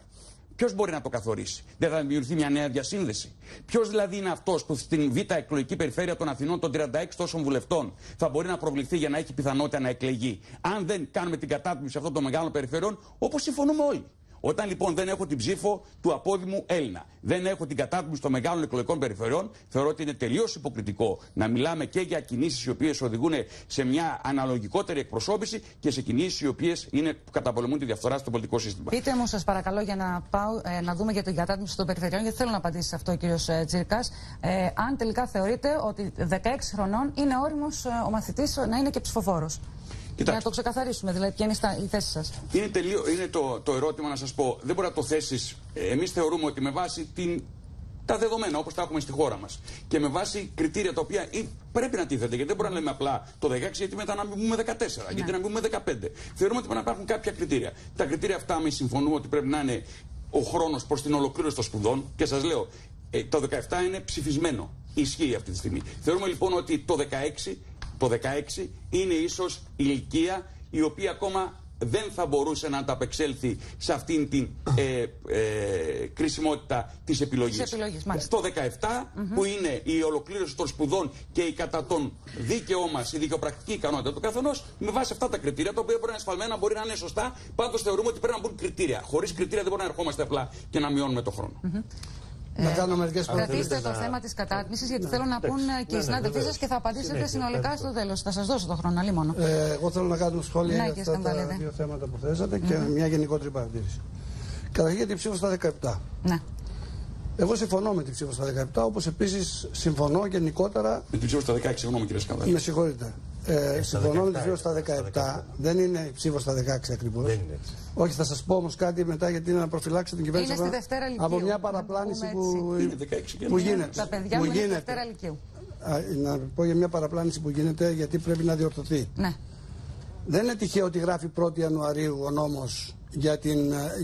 Ποιος μπορεί να το καθορίσει? Δεν θα δημιουργηθεί μια νέα διασύνδεση? Ποιος δηλαδή είναι αυτός που στην Β' εκλογική περιφέρεια των Αθηνών των 36 τόσων βουλευτών θα μπορεί να προβληθεί για να έχει πιθανότητα να εκλεγεί, αν δεν κάνουμε την κατάτμιση αυτών των μεγάλων περιφερειών, όπως συμφωνούμε όλοι? Όταν λοιπόν δεν έχω την ψήφο του απόδημου Έλληνα, δεν έχω την κατάτμιση των μεγάλων εκλογικών περιφερειών, θεωρώ ότι είναι τελείως υποκριτικό να μιλάμε και για κινήσεις οι οποίες οδηγούν σε μια αναλογικότερη εκπροσώπηση και σε κινήσεις οι οποίες που καταπολεμούν τη διαφθορά στο πολιτικό σύστημα. Πείτε μου, σας παρακαλώ, για να πάω να δούμε για την κατάτμιση των περιφερειών, γιατί θέλω να απαντήσει σε αυτό ο κύριος Τζίρκας. Αν τελικά θεωρείτε ότι 16 χρονών είναι όριμος ο μαθητής να είναι και ψηφοφόρος. Για να το ξεκαθαρίσουμε, δηλαδή, ποια είναι η θέση σας. Είναι το ερώτημα, να σας πω. Δεν μπορεί να το θέσεις. Εμείς θεωρούμε ότι με βάση τα δεδομένα όπως τα έχουμε στη χώρα μας και με βάση κριτήρια τα οποία πρέπει να τίθενται, γιατί δεν μπορούμε να λέμε απλά το 16, γιατί μετά να μπούμε 14, γιατί να μπούμε 15. Θεωρούμε ότι πρέπει να υπάρχουν κάποια κριτήρια. Τα κριτήρια αυτά, εμείς συμφωνούμε ότι πρέπει να είναι ο χρόνος προς την ολοκλήρωση των σπουδών, και σας λέω, το 17 είναι ψηφισμένο. Ισχύει αυτή τη στιγμή. Θεωρούμε λοιπόν ότι το 16 είναι ίσως ηλικία η οποία ακόμα δεν θα μπορούσε να ανταπεξέλθει σε αυτήν την κρισιμότητα της επιλογής. Το 17 που είναι η ολοκλήρωση των σπουδών και η κατά τον δίκαιό μας, η δικαιοπρακτική ικανότητα του καθενός, με βάση αυτά τα κριτήρια, τα οποία μπορεί να είναι ασφαλμένα, μπορεί να είναι σωστά, πάντως θεωρούμε ότι πρέπει να μπουν κριτήρια. Χωρίς κριτήρια δεν μπορούμε να ερχόμαστε απλά και να μειώνουμε το χρόνο. Να κάνω μερικές παρατηρήσεις. Κρατήστε το θέμα της κατάτμισης, γιατί θέλω να πούν και οι συνάδελφοί σας και θα απαντήσετε συνολικά στο τέλος. Θα σας δώσω το χρόνο, αλλήμονο. Εγώ θέλω να κάνω σχόλια για αυτά τα δύο θέματα που θέσατε και μια γενικότερη παρατήρηση. Καταρχήν για την ψήφο στα 17. Ναι. Εγώ συμφωνώ με την ψήφο στα 17, όπως επίσης συμφωνώ γενικότερα. Με την ψήφο στα 16, συγγνώμη κύριε Σκανδάλη. Με συγχωρείτε. Συμφωνώ με την ψήφο στα 17. Δεν είναι η ψήφο στα 16 ακριβώς. Όχι, θα σας πω όμως κάτι μετά, γιατί είναι να προφυλάξω την κυβέρνηση από μια παραπλάνηση που γίνεται. Τα παιδιά μου είναι Δευτέρα Λυκείου. Να πω για μια παραπλάνηση που γίνεται, γιατί πρέπει να διορθωθεί. Ναι. Δεν είναι τυχαίο ότι γράφει 1η Ιανουαρίου ο νόμος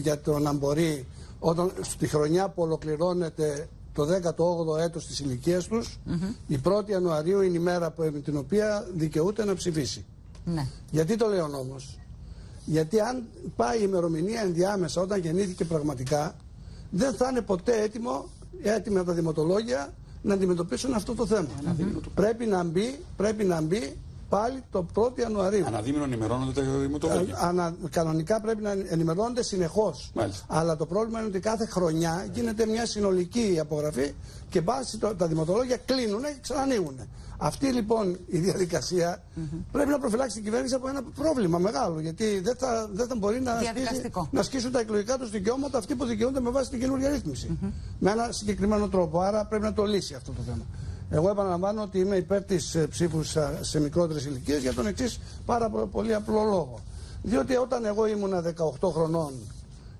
για το να μπορεί, όταν στη χρονιά που ολοκληρώνεται το 18ο έτος της ηλικίας τους, η 1η Ιανουαρίου είναι η μέρα με την οποία δικαιούται να ψηφίσει. Ναι. Γιατί το λέει ο νόμος? Γιατί αν πάει η ημερομηνία ενδιάμεσα, όταν γεννήθηκε πραγματικά, δεν θα είναι ποτέ έτοιμα τα δημοτολόγια να αντιμετωπίσουν αυτό το θέμα. Πρέπει να μπει πάλι το 1η Ιανουαρίου. Αναδίμηνο ενημερώνονται τα δημοτολόγια. Κανονικά πρέπει να ενημερώνονται συνεχώς. Αλλά το πρόβλημα είναι ότι κάθε χρονιά γίνεται μια συνολική απογραφή και βάσει τα δημοτολόγια κλείνουν και ξανανοίγουν. Αυτή λοιπόν η διαδικασία πρέπει να προφυλάξει την κυβέρνηση από ένα πρόβλημα μεγάλο. Γιατί δεν θα μπορεί να ασκήσουν τα εκλογικά τους δικαιώματα αυτοί που δικαιούνται με βάση την καινούργια ρύθμιση. Με ένα συγκεκριμένο τρόπο. Άρα πρέπει να το λύσει αυτό το θέμα. Εγώ επαναλαμβάνω ότι είμαι υπέρ της ψήφου σε μικρότερες ηλικίες για τον εξής πάρα πολύ απλό λόγο. Διότι όταν εγώ ήμουνα 18 χρονών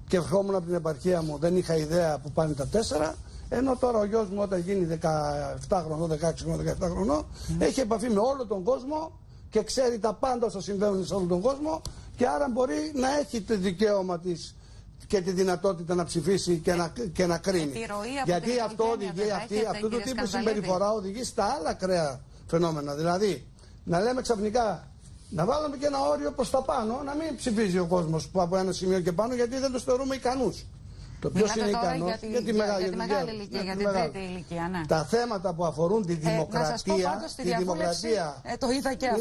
και ερχόμουν από την επαρχία μου, δεν είχα ιδέα που πάνε τα 4, ενώ τώρα ο γιος μου όταν γίνει 17 χρονών, 16 χρονών, 17 χρονών, έχει επαφή με όλο τον κόσμο και ξέρει τα πάντα όσα συμβαίνουν σε όλο τον κόσμο, και άρα μπορεί να έχει το δικαίωμα της και τη δυνατότητα να ψηφίσει και να κρίνει. Γιατί αυτό οδηγεί, αυτού του τύπου συμπεριφορά οδηγεί στα άλλα ακραία φαινόμενα. Δηλαδή, να λέμε ξαφνικά, να βάλουμε και ένα όριο προς τα πάνω, να μην ψηφίζει ο κόσμος που από ένα σημείο και πάνω, γιατί δεν τους θεωρούμε ικανούς. Το ποιος είναι ικανός για τη μεγάλη ηλικία, για την τρίτη ηλικία. Ναι. Τα θέματα που αφορούν τη δημοκρατία, το είδα και αυτό.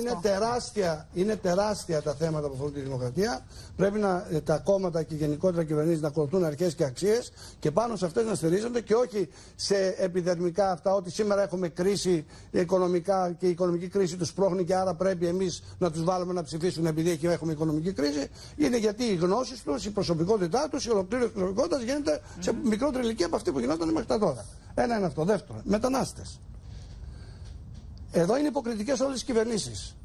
Είναι τεράστια τα θέματα που αφορούν τη δημοκρατία. Πρέπει τα κόμματα και γενικότερα κυβερνήσεις να ακολουθούν αρχές και αξίες και πάνω σε αυτές να στηρίζονται, και όχι σε επιδερμικά αυτά, ότι σήμερα έχουμε κρίση οικονομικά και η οικονομική κρίση τους πρόχνει και άρα πρέπει εμείς να τους βάλουμε να ψηφίσουν επειδή έχουμε οικονομική κρίση. Είναι γιατί οι γνώσεις τους, η προσωπικότητά τους, η ολοκλήρωση της προσωπικότητας γίνεται σε μικρότερη ηλικία από αυτή που γινόταν μέχρι τα τώρα. Ένα είναι αυτό. Δεύτερο, μετανάστες. Εδώ είναι υποκριτικές όλες τις κυβερνήσεις.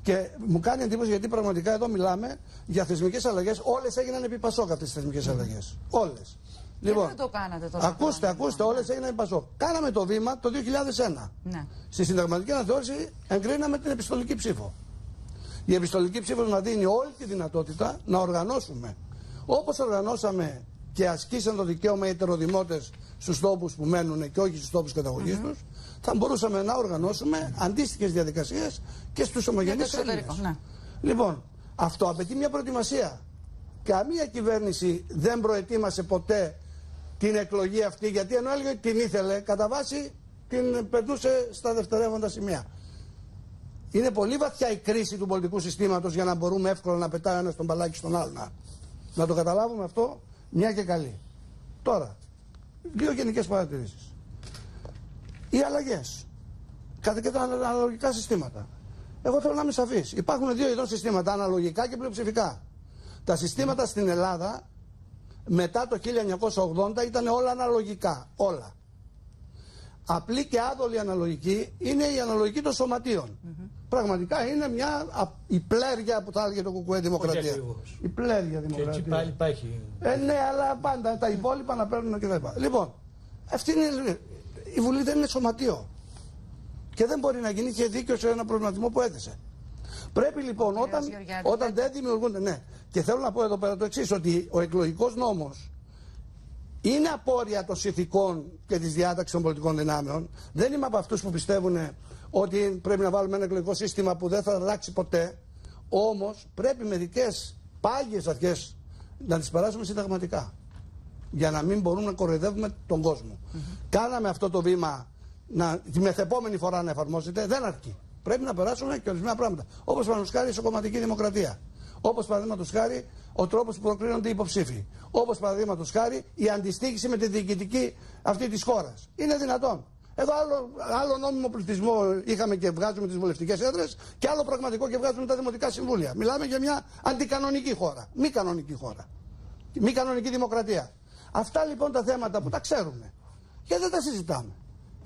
Και μου κάνει εντύπωση, γιατί πραγματικά εδώ μιλάμε για θεσμικές αλλαγές. Όλες έγιναν επί Πασόκ αυτές τις θεσμικές αλλαγές. Όλες. Λοιπόν, δεν το κάνατε τώρα. Ακούστε, όλες έγιναν επί Πασόκ. Κάναμε το βήμα το 2001. Ναι. Στη συνταγματική αναθεώρηση εγκρίναμε την επιστολική ψήφο. Η επιστολική ψήφος μας δίνει όλη τη δυνατότητα να οργανώσουμε, όπως οργανώσαμε και ασκήσαν το δικαίωμα οι ετεροδημότες στους τόπους που μένουν και όχι στους τόπους καταγωγής τους, θα μπορούσαμε να οργανώσουμε αντίστοιχες διαδικασίες και στους ομογενείς Έλληνες. Ναι. Λοιπόν, αυτό απαιτεί μια προετοιμασία. καμία κυβέρνηση δεν προετοίμασε ποτέ την εκλογή αυτή, γιατί ενώ έλεγε ότι την ήθελε, κατά βάση την πετούσε στα δευτερεύοντα σημεία. Είναι πολύ βαθιά η κρίση του πολιτικού συστήματος για να μπορούμε εύκολα να πετάει ένας τον μπαλάκι στον άλλον. Να το καταλάβουμε αυτό μια και καλή. Τώρα, δύο γενικές παρατηρήσεις. Οι αλλαγές. Κατά και τα αναλογικά συστήματα. Εγώ θέλω να είμαι σαφής. Υπάρχουν δύο ειδών συστήματα, αναλογικά και πλειοψηφικά. Τα συστήματα στην Ελλάδα μετά το 1980 ήταν όλα αναλογικά. Όλα. Απλή και άδολη αναλογική είναι η αναλογική των σωματείων. Πραγματικά είναι η πλέρια που θα έλεγε το ΚΚΕ Δημοκρατία. Η πλέρια Δημοκρατία. Και έτσι πάλι υπάρχει. Ναι, αλλά πάντα τα υπόλοιπα να παίρνουν και τα υπόλοιπα. Λοιπόν, αυτή είναι, η Βουλή δεν είναι σωματείο. Και δεν μπορεί να γίνει και δίκαιο σε ένα προβληματισμό που έθεσε. Πρέπει λοιπόν όταν δεν δημιουργούνται. Ναι. Και θέλω να πω εδώ πέρα το εξής, ότι ο εκλογικός νόμος είναι απόρρια των συνθηκών και της διάταξης των πολιτικών δυνάμεων. Δεν είμαι από αυτούς που πιστεύουν ότι πρέπει να βάλουμε ένα εκλογικό σύστημα που δεν θα αλλάξει ποτέ. Όμως πρέπει μερικές πάγιες αρχές να τις περάσουμε συνταγματικά. Για να μην μπορούμε να κοροϊδεύουμε τον κόσμο. Κάναμε αυτό το βήμα τη μεθεπόμενη φορά να εφαρμόσετε, δεν αρκεί. Πρέπει να περάσουμε και ορισμένα πράγματα. Όπως παραδείγματος χάρη ισοκομματική δημοκρατία. Όπως παραδείγματος χάρη ο τρόπος που προκρίνονται οι υποψήφοι. Όπως παραδείγματος χάρη η αντιστοίχηση με τη διοικητική αυτή της χώρας. Είναι δυνατόν. Εδώ άλλο νόμιμο πληθυσμό είχαμε και βγάζουμε τις βουλευτικές έδρες και άλλο πραγματικό και βγάζουμε τα δημοτικά συμβούλια. Μιλάμε για μια αντικανονική χώρα. Μη κανονική χώρα. Μη κανονική δημοκρατία. Αυτά λοιπόν τα θέματα που τα ξέρουμε. Γιατί δεν τα συζητάμε.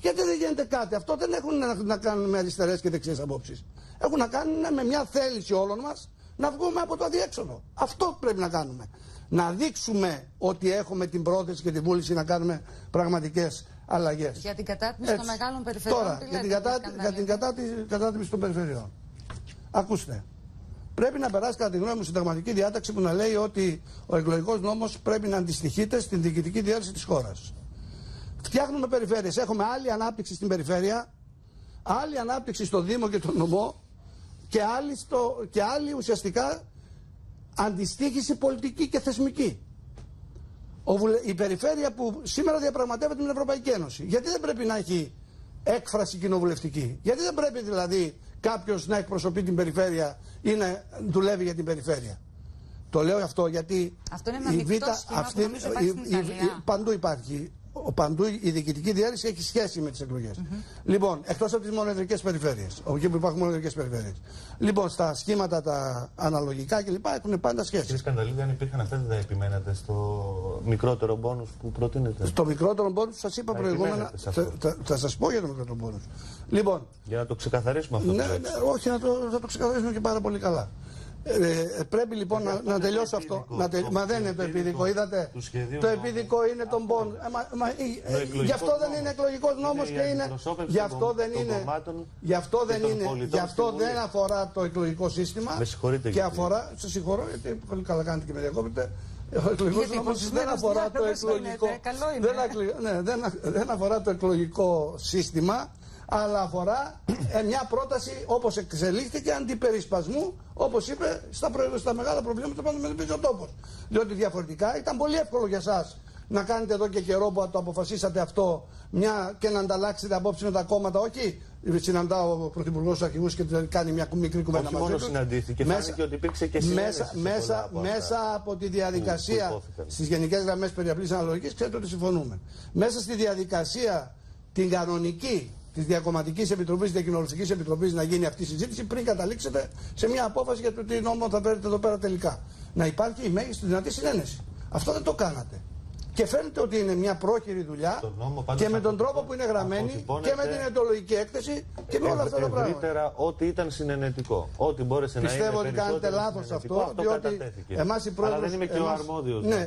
Γιατί δεν γίνεται κάτι. Αυτό δεν έχουν να κάνουν με αριστερές και δεξιές απόψεις. Έχουν να κάνουν με μια θέληση όλων μας να βγούμε από το αδιέξοδο. Αυτό πρέπει να κάνουμε. Να δείξουμε ότι έχουμε την πρόθεση και την βούληση να κάνουμε πραγματικές αλλαγές. Για την κατάτμιση των μεγάλων περιφερειών. Τώρα, για την κατάτμιση των περιφερειών. Ακούστε. Πρέπει να περάσει κατά τη γνώμη μου συνταγματική διάταξη που να λέει ότι ο εκλογικός νόμος πρέπει να αντιστοιχείται στην διοικητική διάρκεια της χώρας. Φτιάχνουμε περιφέρειες. Έχουμε άλλη ανάπτυξη στην περιφέρεια, άλλη ανάπτυξη στο Δήμο και τον νομό και άλλη ουσιαστικά αντιστοίχηση πολιτική και θεσμική. Η περιφέρεια που σήμερα διαπραγματεύεται με την Ευρωπαϊκή Ένωση. Γιατί δεν πρέπει να έχει έκφραση κοινοβουλευτική? Γιατί δεν πρέπει δηλαδή κάποιος να εκπροσωπεί την περιφέρεια ή να δουλεύει για την περιφέρεια? Το λέω αυτό γιατί αυτό είναι παντού υπάρχει. Παντού η διοικητική διάρκεια έχει σχέση με τις εκλογές. Λοιπόν, εκτός από τις μονοεδρικές περιφέρειες, εκεί που υπάρχουν μονοεδρικές περιφέρειες. Λοιπόν, στα σχήματα τα αναλογικά κλπ. Έχουν πάντα σχέση. Κύριε Σκανδαλίδη, αν υπήρχαν αυτά, δεν θα επιμένατε στο μικρότερο μπόνους που προτείνετε? Στο μικρότερο μπόνους, σας είπα προηγούμενα. Θα σας πω για το μικρότερο μπόνους. Λοιπόν, για να το ξεκαθαρίσουμε αυτό. Όχι, θα το ξεκαθαρίσουμε και πάρα πολύ καλά. Πρέπει λοιπόν να τελειώσω αυτό. Μα δεν είναι το επίδικο, είδατε. Το επίδικο είναι τον πόνο. Γι' αυτό δεν είναι εκλογικός νόμος και είναι. Γι' αυτό δεν είναι. Γι' αυτό δεν αφορά το εκλογικό σύστημα. Με συγχωρείτε. Και αφορά. Σας συγχωρώ γιατί πολύ καλά κάνετε και με διακόπτετε. Ο εκλογικός νόμος δεν αφορά το εκλογικό. Δεν αφορά το εκλογικό σύστημα. Αλλά αφορά μια πρόταση όπως εξελίχθηκε αντιπερισπασμού, όπως είπε, στα μεγάλα προβλήματα που αντιμετωπίζει ο τόπος. Διότι διαφορετικά ήταν πολύ εύκολο για εσάς να κάνετε εδώ και καιρό που το αποφασίσατε αυτό και να ανταλλάξετε απόψη με τα κόμματα. Όχι, συναντάω ο Πρωθυπουργός τους αρχηγούς και κάνει μια μικρή κουβέντα μαζί τους. Όχι μόνο συναντήθηκε, φάνηκε ότι υπήρξε και συνένεση. Μέσα από τη διαδικασία στις γενικές γραμμές περί απλής αναλογικής, ξέρετε ότι συμφωνούμε. Μέσα στη διαδικασία την κανονική της Διακομματικής Επιτροπής, Διακοινοβουλευτικής Επιτροπής να γίνει αυτή η συζήτηση πριν καταλήξετε σε μια απόφαση για το τι νόμο θα φέρετε εδώ πέρα τελικά. Να υπάρχει η μέγιστη δυνατή συνένεση. Αυτό δεν το κάνατε. Και φαίνεται ότι είναι μια πρόχειρη δουλειά και με τον τρόπο που είναι γραμμένη και με την εντολογική έκθεση και με όλα αυτά τα πράγματα. Ευρύτερα, ό,τι ήταν συνενετικό. Ό,τι μπόρεσε να είναι. Πιστεύω ότι κάνετε λάθος αυτό, διότι εμάς οι πρόεδροι. Αλλά δεν είμαι και ο αρμόδιος. Ναι,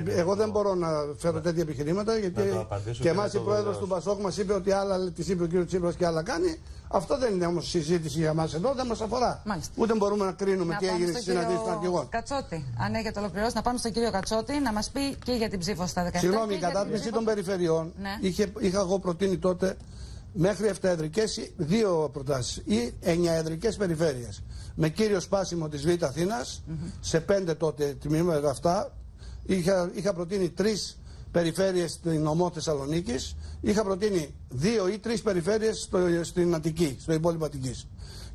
εγώ δεν μπορώ να φέρω τέτοια επιχειρήματα γιατί και εμάς η πρόεδρος του Πασόκ μας είπε ότι άλλα της είπε ο κ. Τσίπρας και άλλα κάνει. Αυτό δεν είναι όμως συζήτηση για μας εδώ, δεν μας αφορά. Μάλιστα. Ούτε μπορούμε να κρίνουμε τι έγινε στις συναντήσεις των αρχηγών. Κατσότη, αν έχετε ολοκληρώσει, να πάμε στον κύριο Κατσότη να μας πει και για την ψήφο στα 17. Συγγνώμη, η κατάτμιση των περιφερειών είχα εγώ προτείνει τότε μέχρι 7 εδρικές, 2 προτάσεις, ή 9 εδρικές περιφέρειες. Με κύριο σπάσιμο της Β' Αθήνας, σε 5 τότε τμήματα αυτά. Είχα προτείνει 3 περιφέρειες στην νομό Θεσσαλονίκης, είχα προτείνει 2 ή 3 περιφέρειες στην Αττική, στο υπόλοιπο Αττικής.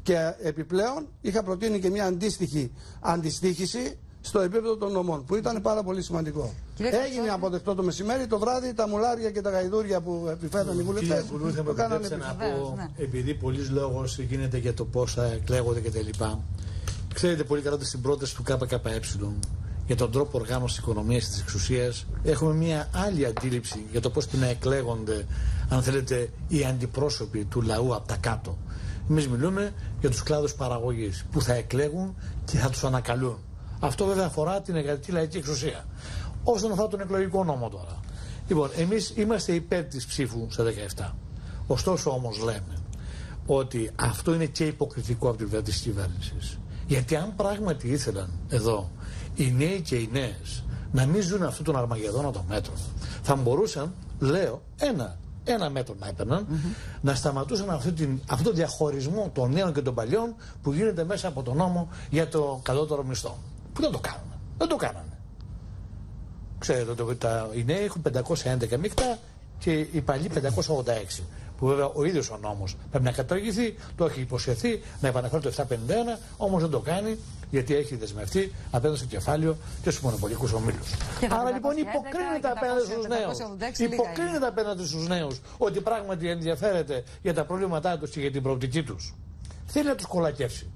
Και επιπλέον είχα προτείνει και μια αντίστοιχη αντιστοίχηση στο επίπεδο των νομών, που ήταν πάρα πολύ σημαντικό. Έγινε αποδεκτό το μεσημέρι, το βράδυ τα μουλάρια και τα γαϊδούρια που επιφέραν οι βουλευτές το κάνανε πίσω. Επειδή πολλής λόγος γίνεται για το πώς θα εκλέγονται κτλ. Ξέρετε πολύ καλά ότι στην πρόταση του ΚΚΕ για τον τρόπο οργάνωσης της οικονομίας και της εξουσίας έχουμε μια άλλη αντίληψη για το πώς πρέπει να εκλέγονται, αν θέλετε, οι αντιπρόσωποι του λαού από τα κάτω. Εμείς μιλούμε για τους κλάδους παραγωγής που θα εκλέγουν και θα τους ανακαλούν. Αυτό βέβαια αφορά την εργατική λαϊκή εξουσία. Όσον αφορά τον εκλογικό νόμο τώρα. Λοιπόν, εμείς είμαστε υπέρ της ψήφου στα 17. Ωστόσο όμως λέμε ότι αυτό είναι και υποκριτικό από την πλευρά της κυβέρνησης. Γιατί αν πράγματι ήθελαν εδώ οι νέοι και οι νέες να μην ζουν αυτόν τον αρμαγεδόνα των μέτρων, θα μπορούσαν, λέω, ένα μέτρο να έπαιρναν, να σταματούσαν αυτό το διαχωρισμό των νέων και των παλιών που γίνεται μέσα από τον νόμο για το κατώτερο μισθό. Που δεν το κάνουν. Δεν το κάνανε. Ξέρετε ότι οι νέοι έχουν 511 μίχτα και οι παλιοί 586. Που βέβαια ο ίδιος ο νόμος πρέπει να καταργηθεί, το έχει υποσχεθεί να επαναφέρει το 751, όμως δεν το κάνει γιατί έχει δεσμευτεί απέναντι στο κεφάλαιο και στους μονοπωλικούς ομίλους. Άρα λοιπόν υποκρίνεται απέναντι στους νέους. Υποκρίνεται απέναντι στους νέους ότι πράγματι ενδιαφέρεται για τα προβλήματά τους και για την προοπτική τους. Θέλει να τους κολακεύσει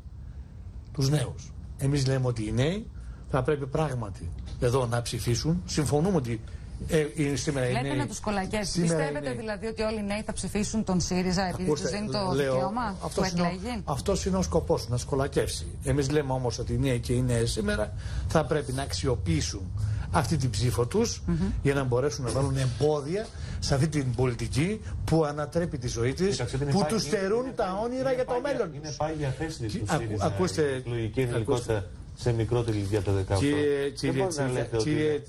τους νέους. Εμείς λέμε ότι οι νέοι θα πρέπει πράγματι εδώ να ψηφίσουν. Συμφωνούμε ότι σήμερα οι νέοι. Λέτε να τους κολακεύσει. Πιστεύετε δηλαδή ότι όλοι οι νέοι θα ψηφίσουν τον ΣΥΡΙΖΑ επειδή τους δίνει το δικαίωμα που εκλέγει? Αυτός είναι ο σκοπός, να σκολακεύσει. Εμείς λέμε όμως ότι οι νέοι και οι νέες σήμερα θα πρέπει να αξιοποιήσουν αυτή την ψήφο τους για να μπορέσουν να βάλουν εμπόδια σε αυτή την πολιτική που ανατρέπει τη ζωή της, που τους στερούν τα όνειρα για το μέλλον. Είναι πάγια θέση του ΣΥΡΙΖΑ. Ακούστε. Σε μικρότερη ηλικία το 18. Κύριε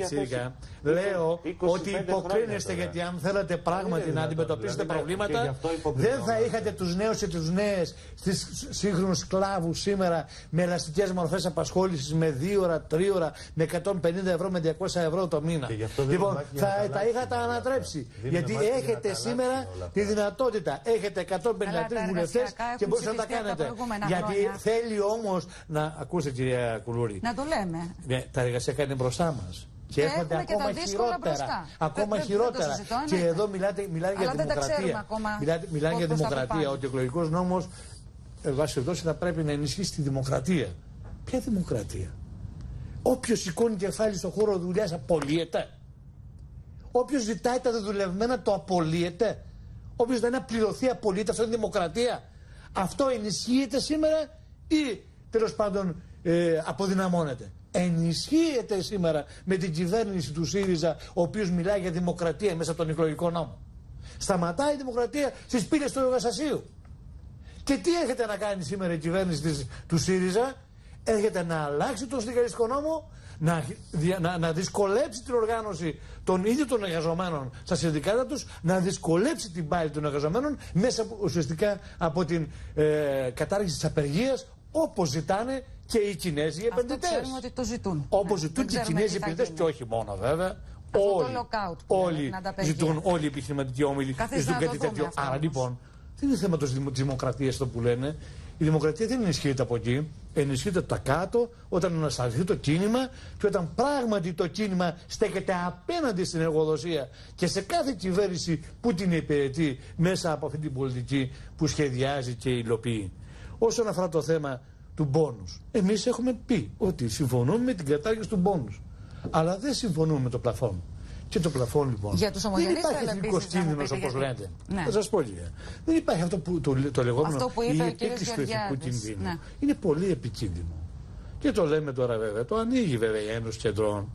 Τσίρικα, λέω ότι υποκρίνεστε γιατί αν θέλατε πράγματι να αντιμετωπίσετε προβλήματα, δεν θα είχατε τους νέους και τις νέες στις σύγχρονους σκλάβους σήμερα με ελαστικές μορφές απασχόλησης με 2 ώρα, 3 ώρα, με 150 ευρώ, με 200 ευρώ το μήνα. Λοιπόν, θα τα είχατε ανατρέψει. Γιατί έχετε σήμερα τη δυνατότητα. Έχετε 153 βουλευτές και μπορείτε να τα κάνετε. Γιατί θέλει όμως να ακούσετε, κυρία Κουλούρη. Να το λέμε. Ναι, τα εργασιακά είναι μπροστά μας. Και έρχονται ακόμα χειρότερα. Ακόμα χειρότερα. Και εδώ μιλάνε για δημοκρατία. Μιλάνε για δημοκρατία. Ότι ο εκλογικός νόμος, βάσει εδώ, θα πρέπει να ενισχύσει τη δημοκρατία. Ποια δημοκρατία? Όποιος σηκώνει κεφάλι στον χώρο δουλειάς απολύεται. Όποιος ζητάει τα δεδουλευμένα το απολύεται. Όποιος δεν πληρωθεί απολύεται. Αυτό είναι δημοκρατία. Αυτό ενισχύεται σήμερα ή τέλος πάντων αποδυναμώνεται? Ενισχύεται σήμερα με την κυβέρνηση του ΣΥΡΙΖΑ, ο οποίος μιλάει για δημοκρατία μέσα από τον εκλογικό νόμο. Σταματάει η δημοκρατία στις πύλες του εργαστασίου. Και τι έρχεται να κάνει σήμερα η κυβέρνηση του ΣΥΡΙΖΑ? Έρχεται να αλλάξει τον συνδικαλιστικό νόμο, να δυσκολέψει την οργάνωση των ίδιων των εργαζομένων στα συνδικάτα τους, να δυσκολέψει την πάλη των εργαζομένων μέσα ουσιαστικά από την κατάργηση της απεργίας, όπως ζητάνε και οι Κινέζοι επενδυτές. Ξέρουμε ότι το ζητούν. Όπως ζητούν και οι Κινέζοι επενδυτές και όχι μόνο βέβαια. Όλοι ζητούν, όλοι οι επιχειρηματικοί όμιλοι ζητούν κάτι τέτοιο. Άρα λοιπόν δεν είναι θέμα της δημοκρατίας το που λένε. Η δημοκρατία δεν ενισχύεται από εκεί. Ενισχύεται από τα κάτω όταν ανασταλθεί το κίνημα και όταν πράγματι το κίνημα στέκεται απέναντι στην εργοδοσία και σε κάθε κυβέρνηση που την υπηρετεί μέσα από αυτή την πολιτική που σχεδιάζει και υλοποιεί. Όσον αφορά το θέμα του μπόνους, εμείς έχουμε πει ότι συμφωνούμε με την κατάργηση του μπόνους, αλλά δεν συμφωνούμε με το πλαφόν. Και το πλαφόν λοιπόν για τους δεν υπάρχει εθνικός κίνδυνος όπως λέτε. Ναι. Θα σας πω λίγα. Δεν υπάρχει αυτό που το λεγόμενο η επίκριση του εθνικού κινδύνου. Ναι. Είναι πολύ επικίνδυνο. Και το λέμε τώρα βέβαια. Το ανοίγει βέβαια η Ένωση Κεντρών.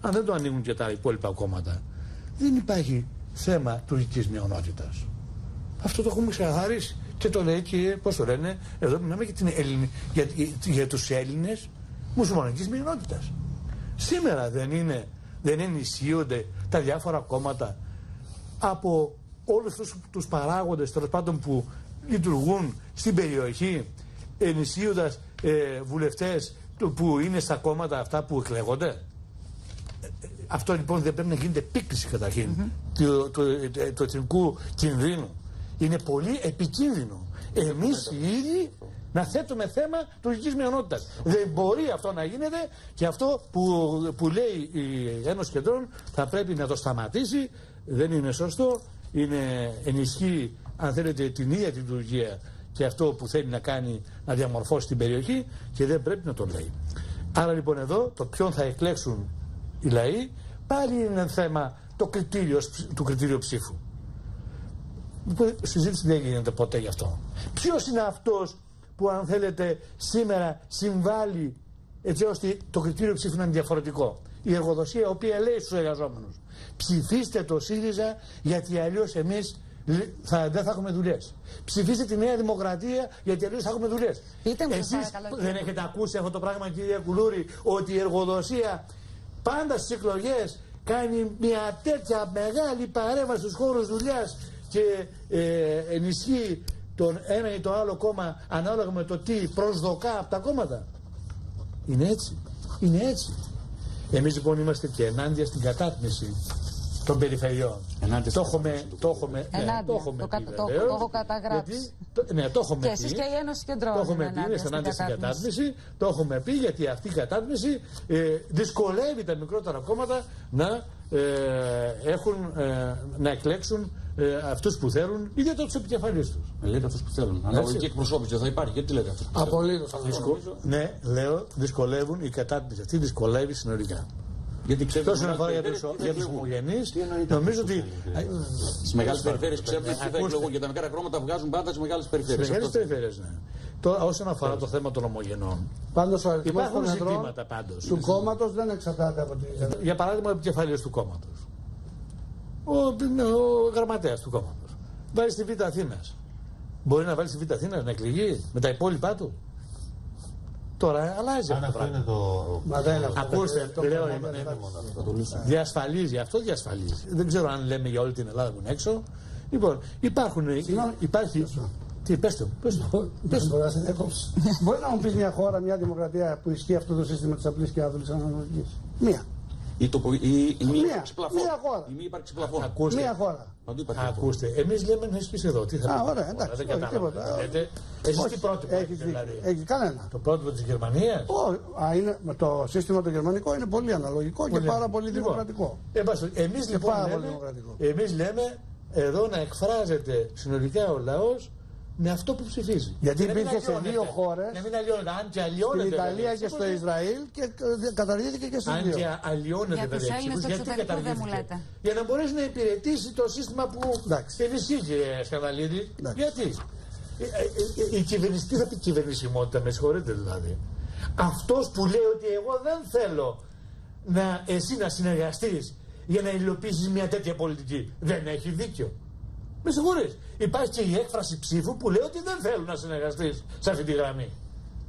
Αν δεν το ανοίγουν και τα υπόλοιπα κόμματα. Δεν υπάρχει θέμα τουρκικής μειονότητας. Αυτό το έχουμε ξεκαθαρίσει. Και το λέει και πώς το λένε. Εδώ μιλάμε για τους Έλληνες μουσουλμανικής μειονότητας. Σήμερα δεν ενισχύονται τα διάφορα κόμματα από όλους τους παράγοντες τέλος πάντων που λειτουργούν στην περιοχή, ενισχύοντας βουλευτές που είναι στα κόμματα αυτά που εκλέγονται. Αυτό λοιπόν δεν πρέπει να γίνεται επίκριση καταρχήν του εθνικού κινδύνου. Είναι πολύ επικίνδυνο εμείς οι ίδιοι να θέτουμε θέμα τουρκικής μειονότητας. Δεν μπορεί αυτό να γίνεται, και αυτό που λέει η Ένωση Κεντρών θα πρέπει να το σταματήσει. Δεν είναι σωστό. Ενισχύει, αν θέλετε, την ίδια την Τουρκία και αυτό που θέλει να κάνει, να διαμορφώσει την περιοχή, και δεν πρέπει να το λέει. Άρα λοιπόν εδώ το ποιον θα εκλέξουν οι λαοί πάλι είναι θέμα του κριτήριου ψήφου. Συζήτηση δεν γίνεται ποτέ γι' αυτό. Ποιος είναι αυτός που, αν θέλετε, σήμερα συμβάλλει έτσι ώστε το κριτήριο ψήφου να είναι διαφορετικό? Η εργοδοσία, η οποία λέει στους εργαζόμενους: ψηφίστε το ΣΥΡΙΖΑ, γιατί αλλιώς εμείς δεν θα έχουμε δουλειές. Ψηφίστε τη Νέα Δημοκρατία, γιατί αλλιώς θα έχουμε δουλειές. Εσείς δεν έχετε ακούσει αυτό το πράγμα, κύριε Κουλούρη, ότι η εργοδοσία πάντα στις εκλογές κάνει μια τέτοια μεγάλη παρέμβαση στους χώρους δουλειάς και ενισχύει τον ένα ή το άλλο κόμμα ανάλογα με το τι προσδοκά από τα κόμματα? Είναι έτσι. Είναι έτσι. Εμείς λοιπόν είμαστε και ενάντια στην κατάτμιση των περιφερειών. Το έχω καταγράψει. Ναι, το έχουμε πει. Και εσείς και η Ένωση Κεντρών. Το έχουμε πει, είναι ενάντια στην κατάτμιση. Το έχουμε πει γιατί αυτή η κατάτμιση δυσκολεύει τα μικρότερα κόμματα να εκλέξουν αυτούς που θέλουν, ιδιαίτερα τους επικεφαλείς τους. Λέτε αυτούς που θέλουν. Αναλογική εκπροσώπηση δεν θα υπάρχει. Γιατί λέτε αυτούς που θέλουν? Απολύτως. Ναι, λέω, δυσκολεύουν, η κατάτμιση αυτή δυσκολεύει συνολικά. Γιατί ξέρετε, τόσο αφορά για τους ομογενείς, νομίζω ότι στις μεγάλες περιφέρειες ξέρετε τι θα εκλογούν, και τα μικρά κόμματα βγάζουν πάντα στις μεγάλες περιφέρειες. Στις μεγάλες περιφέρειες, ναι. Τώρα, όσον αφορά το θέμα των ομογενών, πάντως ο αριθμός των εδρών του κόμματος δεν εξαρτάται από την. Για παράδειγμα, ο επικεφαλής του κόμματος, ο γραμματέας του κόμματος, βάλει στη Β' Αθήνας. Μπορεί να βάλει στη Β' Αθήνας να εκλεγεί με τα υπόλοιπά του? Τώρα αλλάζει αυτό το πράγμα. Ακούστε, λέω, διασφαλίζει, αυτό διασφαλίζει. Δεν ξέρω αν λέμε για όλη την Ελλάδα που είναι έξω. Λοιπόν, υπάρχει. Τι, πες το. Μπορεί να μου πεις μια χώρα, μια δημοκρατία που ισχύει αυτό το σύστημα της απλής και άδουλης αναλογικής? Μία. Ή μη ύπαρξη πλαφών. Μία χώρα. Ακούστε, εμείς λέμε να ισχύσει εδώ. Τι θα πει? Ωραία, εντάξει. Δεν κατάλαβα. Εσείς τι πρότυπο έχετε δηλαδή? Έχει κανένα. Το πρότυπο της Γερμανίας? Το σύστημα το γερμανικό είναι πολύ αναλογικό και πάρα πολύ δημοκρατικό. Εμείς λέμε εδώ να εκφράζεται συνολικά ο λαός με αυτό που ψηφίζει. Γιατί υπήρχε σε δύο χώρες, στην Ιταλία και στο Ισραήλ, και καταργήθηκε και σε δύο. Αν και αλλοιώνεται τα διεξήγους, γιατί καταργήθηκε? Για να μπορέσει να υπηρετήσει το σύστημα που ενισχύει, κύριε Σκανδαλίδη. Γιατί? Η κυβερνητική, θα πει κυβερνησιμότητα, με συγχωρείτε δηλαδή. Αυτός που λέει ότι εγώ δεν θέλω εσύ να συνεργαστείς για να υλοποιήσεις μια τέτοια πολιτική, δεν έχει δίκιο. Με συγχωρείς. Υπάρχει και η έκφραση ψήφου που λέει ότι δεν θέλουν να συνεργαστείς σε αυτή τη γραμμή.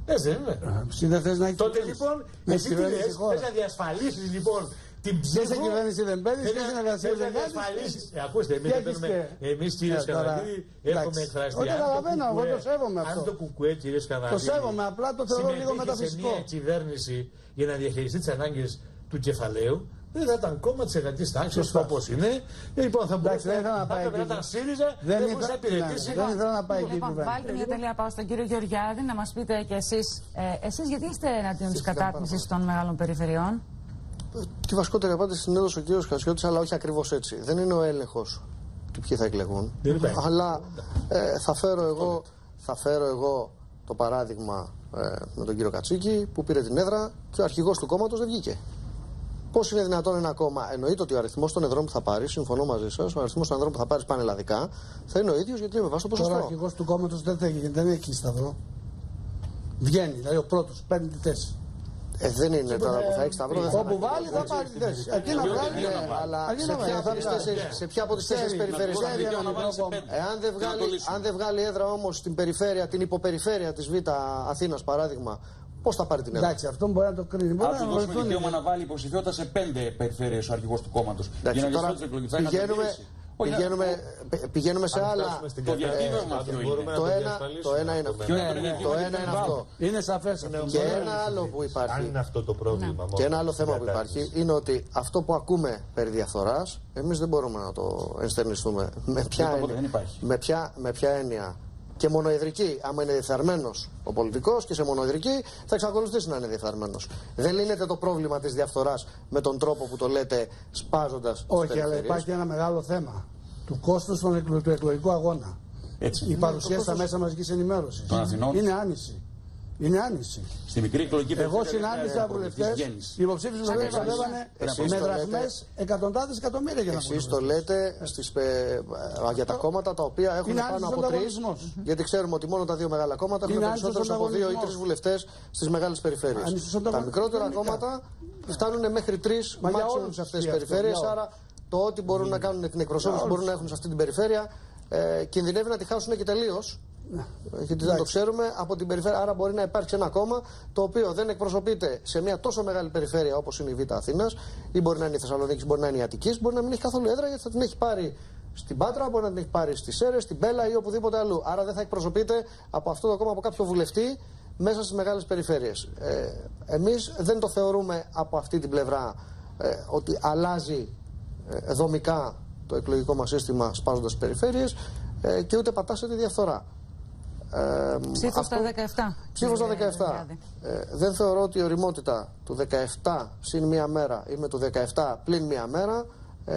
Έτσι δεν είναι? Τότε λοιπόν, εσύ τι λες? Θες να διασφαλίσεις λοιπόν την ψήφο? Σε κυβέρνηση δεν παίρνεις και συνεργασία δεν κάνεις? Ακούστε, εμείς κύριε Σκανδαλίδη έχουμε εκφραστεί. Όχι, καταλαβαίνω, εγώ το σέβομαι αυτό. Αν το κουκουέ, κύριε Σκανδαλίδη, το σέβομαι, απλά το θεωρώ λίγο μεταφυσικό. Σε μια κυβέρνηση για να διαχειριστεί τις ανάγκες του κεφαλαίου, δεν θα ήταν κόμμα της εργατικής τάξης όπως είναι. Λοιπόν, θα μπορούσε να ήταν ΣΥΡΙΖΑ, δεν μπορούσε να υπηρετήσει. Δεν ήθελα να πάει εκεί. Λοιπόν, βάλτε μια τελεία πάω στον κύριο Γεωργιάδη να μας πείτε και εσείς γιατί είστε εναντίον της κατάτμισης των μεγάλων περιφερειών? Τη βασικότερη απάντηση την έδωσε ο κύριος Κασιώτης, αλλά όχι ακριβώς έτσι. Δεν είναι ο έλεγχος του ποιοι θα εκλεγούν. Αλλά θα φέρω εγώ το παράδειγμα με τον κύριο Κατσίκη που πήρε την έδρα και ο αρχηγός του κόμματος δεν βγήκε. Πώς είναι δυνατόν ένα κόμμα? Εννοείται ότι ο αριθμός των εδρών που θα πάρει, συμφωνώ μαζί σας, ο αριθμός των εδρών που θα πάρει πανελλαδικά θα είναι ο ίδιος, γιατί είναι με βάση το ποσοστό. Τώρα ο αρχηγός του κόμματος δεν έχει σταυρό. Βγαίνει, δηλαδή ο πρώτος παίρνει τη θέση. Δεν είναι τώρα που θα έχει σταυρό. Όπου βάλει θα πάρει τη θέση. Εκεί να βγάλει. Αλλά σε ποια από τις 4 περιφέρειες θα βγει? Αν δεν βγάλει έδρα όμως στην περιφέρεια, την υποπεριφέρεια της Β' Αθήνας παράδειγμα, πώς θα πάρει την έδρα? Εντάξει, αυτό μπορεί να το κρίνει. Αν του δώσουμε δικαίωμα να βάλει υποψηφιότητα σε 5 περιφέρειες ο αρχηγός του κόμματος. Για να διασφαλίσει την εκλογή. Πηγαίνουμε σε άλλα. Το ένα είναι αυτό. Είναι σαφές. Και ένα άλλο που υπάρχει. Αν είναι αυτό το πρόβλημα. Και ένα άλλο θέμα που υπάρχει είναι ότι αυτό που ακούμε περί διαφθοράς, εμείς δεν μπορούμε να το ενστερνιστούμε. Με ποια έννοια. Και μονοεδρική, άμα είναι διεφθαρμένος ο πολιτικός και σε μονοεδρική, θα εξακολουθήσει να είναι διεφθαρμένος. Δεν λύνεται το πρόβλημα της διαφθοράς με τον τρόπο που το λέτε, σπάζοντας. Όχι, αλλά υπάρχει ένα μεγάλο θέμα του κόστους του εκλογικού αγώνα. Η παρουσία στα μέσα μαζικής ενημέρωσης είναι άνηση. Είναι άνηση. Στη μικρή εκλογική περιφέρεια. Εγώ συνάντησα βουλευτές, οι υποψήφιοι βουλευτές ξοδεύανε με δραχμές εκατοντάδες εκατομμύρια για να βγουν. Εσείς το λέτε για τα κόμματα τα οποία έχουν πάνω από 3. Γιατί ξέρουμε ότι μόνο τα δύο μεγάλα κόμματα έχουν περισσότερους από 2 ή 3 βουλευτές στις μεγάλες περιφέρειες. Τα μικρότερα κόμματα φτάνουν μέχρι 3 μάξιμουμ σε αυτές τις περιφέρειες. Άρα το ότι μπορούν να κάνουν την εκπροσώπηση που μπορούν να έχουν σε αυτή την περιφέρεια κινδυνεύει να τη χάσουν και τελείως. Γιατί δεν το ξέρουμε από την περιφέρεια. Άρα μπορεί να υπάρξει ένα κόμμα το οποίο δεν εκπροσωπείται σε μια τόσο μεγάλη περιφέρεια όπως είναι η Β' Αθήνας, ή μπορεί να είναι η Θεσσαλονίκη, μπορεί να είναι η Αττικής, μπορεί να μην έχει καθόλου έδρα γιατί θα την έχει πάρει στην Πάτρα, μπορεί να την έχει πάρει στις Σέρρες, στην Πέλα ή οπουδήποτε αλλού. Άρα δεν θα εκπροσωπείται από αυτό το κόμμα, από κάποιο βουλευτή μέσα στις μεγάλες περιφέρειες. Εμείς δεν το θεωρούμε από αυτή την πλευρά ότι αλλάζει δομικά το εκλογικό μας σύστημα σπάζοντας τις περιφέρειες και ούτε πατά σε τη διαφθορά. Ψήφος στα 17. Ψήφος στα 17. Δεν θεωρώ ότι η ωριμότητα του 17 συν μία μέρα ή με του 17 πλην μία μέρα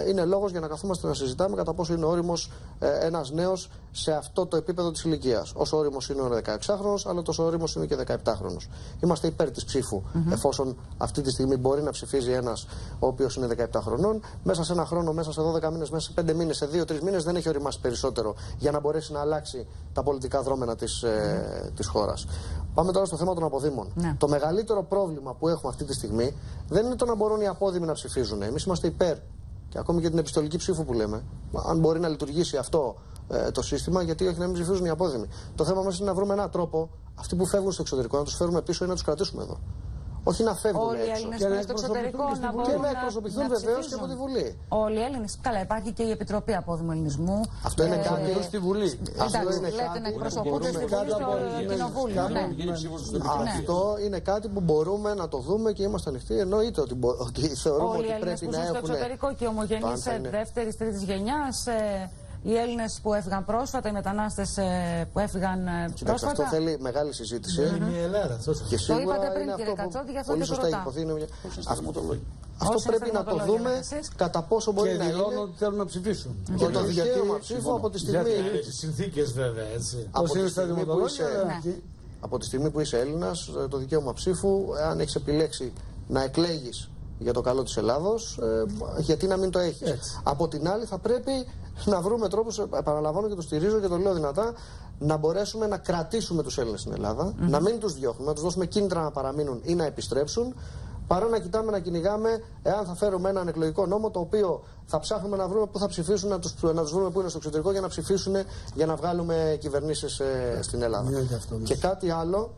είναι λόγος για να καθόμαστε να συζητάμε κατά πόσο είναι όριμος ένας νέος σε αυτό το επίπεδο της ηλικίας. Όσο όριμος είναι ο 16χρονος, αλλά τόσο όριμος είναι και 17χρονος. Είμαστε υπέρ της ψήφου, εφόσον αυτή τη στιγμή μπορεί να ψηφίζει ένας ο οποίος είναι 17 χρονών. Μέσα σε ένα χρόνο, μέσα σε 12 μήνες, μέσα σε 5 μήνες, σε 2-3 μήνες δεν έχει οριμάσει περισσότερο για να μπορέσει να αλλάξει τα πολιτικά δρόμενα της χώρας. Πάμε τώρα στο θέμα των αποδήμων. Ναι. Το μεγαλύτερο πρόβλημα που έχουμε αυτή τη στιγμή δεν είναι το να μπορούν οι απόδημοι να ψηφίζουν. Εμείς είμαστε υπέρ. Και ακόμη και την επιστολική ψήφου που λέμε, αν μπορεί να λειτουργήσει αυτό το σύστημα, γιατί όχι να μην ψηφίζουν οι απόδημοι. Το θέμα μας είναι να βρούμε έναν τρόπο αυτοί που φεύγουν στο εξωτερικό να τους φέρουμε πίσω ή να τους κρατήσουμε εδώ. Όχι να φεύγουν όλοι έξω. Όλοι οι Έλληνες στο εξωτερικό να μπορούν και να εκπροσωπηθούν βεβαίως και από τη Βουλή. Όλοι οι Έλληνες. Καλά, υπάρχει και η Επιτροπή Απόδημου Ελληνισμού. Αυτό είναι κάτι στη Βουλή. Λέτε να εκπροσωπούνται στη Βουλή στο Κοινοβούλιο. Αυτό είναι κάτι που μπορούμε να το δούμε και είμαστε ανοιχτοί. Εννοείται ότι θεωρούμε ότι πρέπει να έχουν. Στο εξωτερικό και ομογενείς δεύτερης-τρίτης γενιάς. Οι Έλληνες που έφυγαν πρόσφατα, οι μετανάστες που έφυγαν πρόσφατα. Αυτό θέλει μεγάλη συζήτηση. Είναι η Ελλάδα. Και το είπατε πριν, κύριε Κατσότη, για αυτό και το ρωτάω. Αυτό πρέπει να το δούμε κατά πόσο μπορεί να είναι. Και δηλώνουν ότι θέλουν να ψηφίσουν. Και το δικαίωμα ψήφου από τη στιγμή. Για τις συνθήκες βέβαια, έτσι. Από τη στιγμή που είσαι Έλληνας, το δικαίωμα ψήφου, αν έχεις επιλέξει να εκλέγεις για το καλό της Ελλάδος, γιατί να μην το έχεις. Έτσι. Από την άλλη θα πρέπει να βρούμε τρόπους, επαναλαμβάνω και το στηρίζω και το λέω δυνατά, να μπορέσουμε να κρατήσουμε τους Έλληνες στην Ελλάδα, να μην τους διώχνουμε, να τους δώσουμε κίνητρα να παραμείνουν ή να επιστρέψουν, παρά να κοιτάμε να κυνηγάμε εάν θα φέρουμε έναν εκλογικό νόμο το οποίο θα ψάχνουμε να βρούμε πού θα ψηφίσουν, να τους βρούμε πού είναι στο εξωτερικό για να ψηφίσουν για να βγάλουμε κυβερνήσεις στην Ελλάδα. Και κάτι άλλο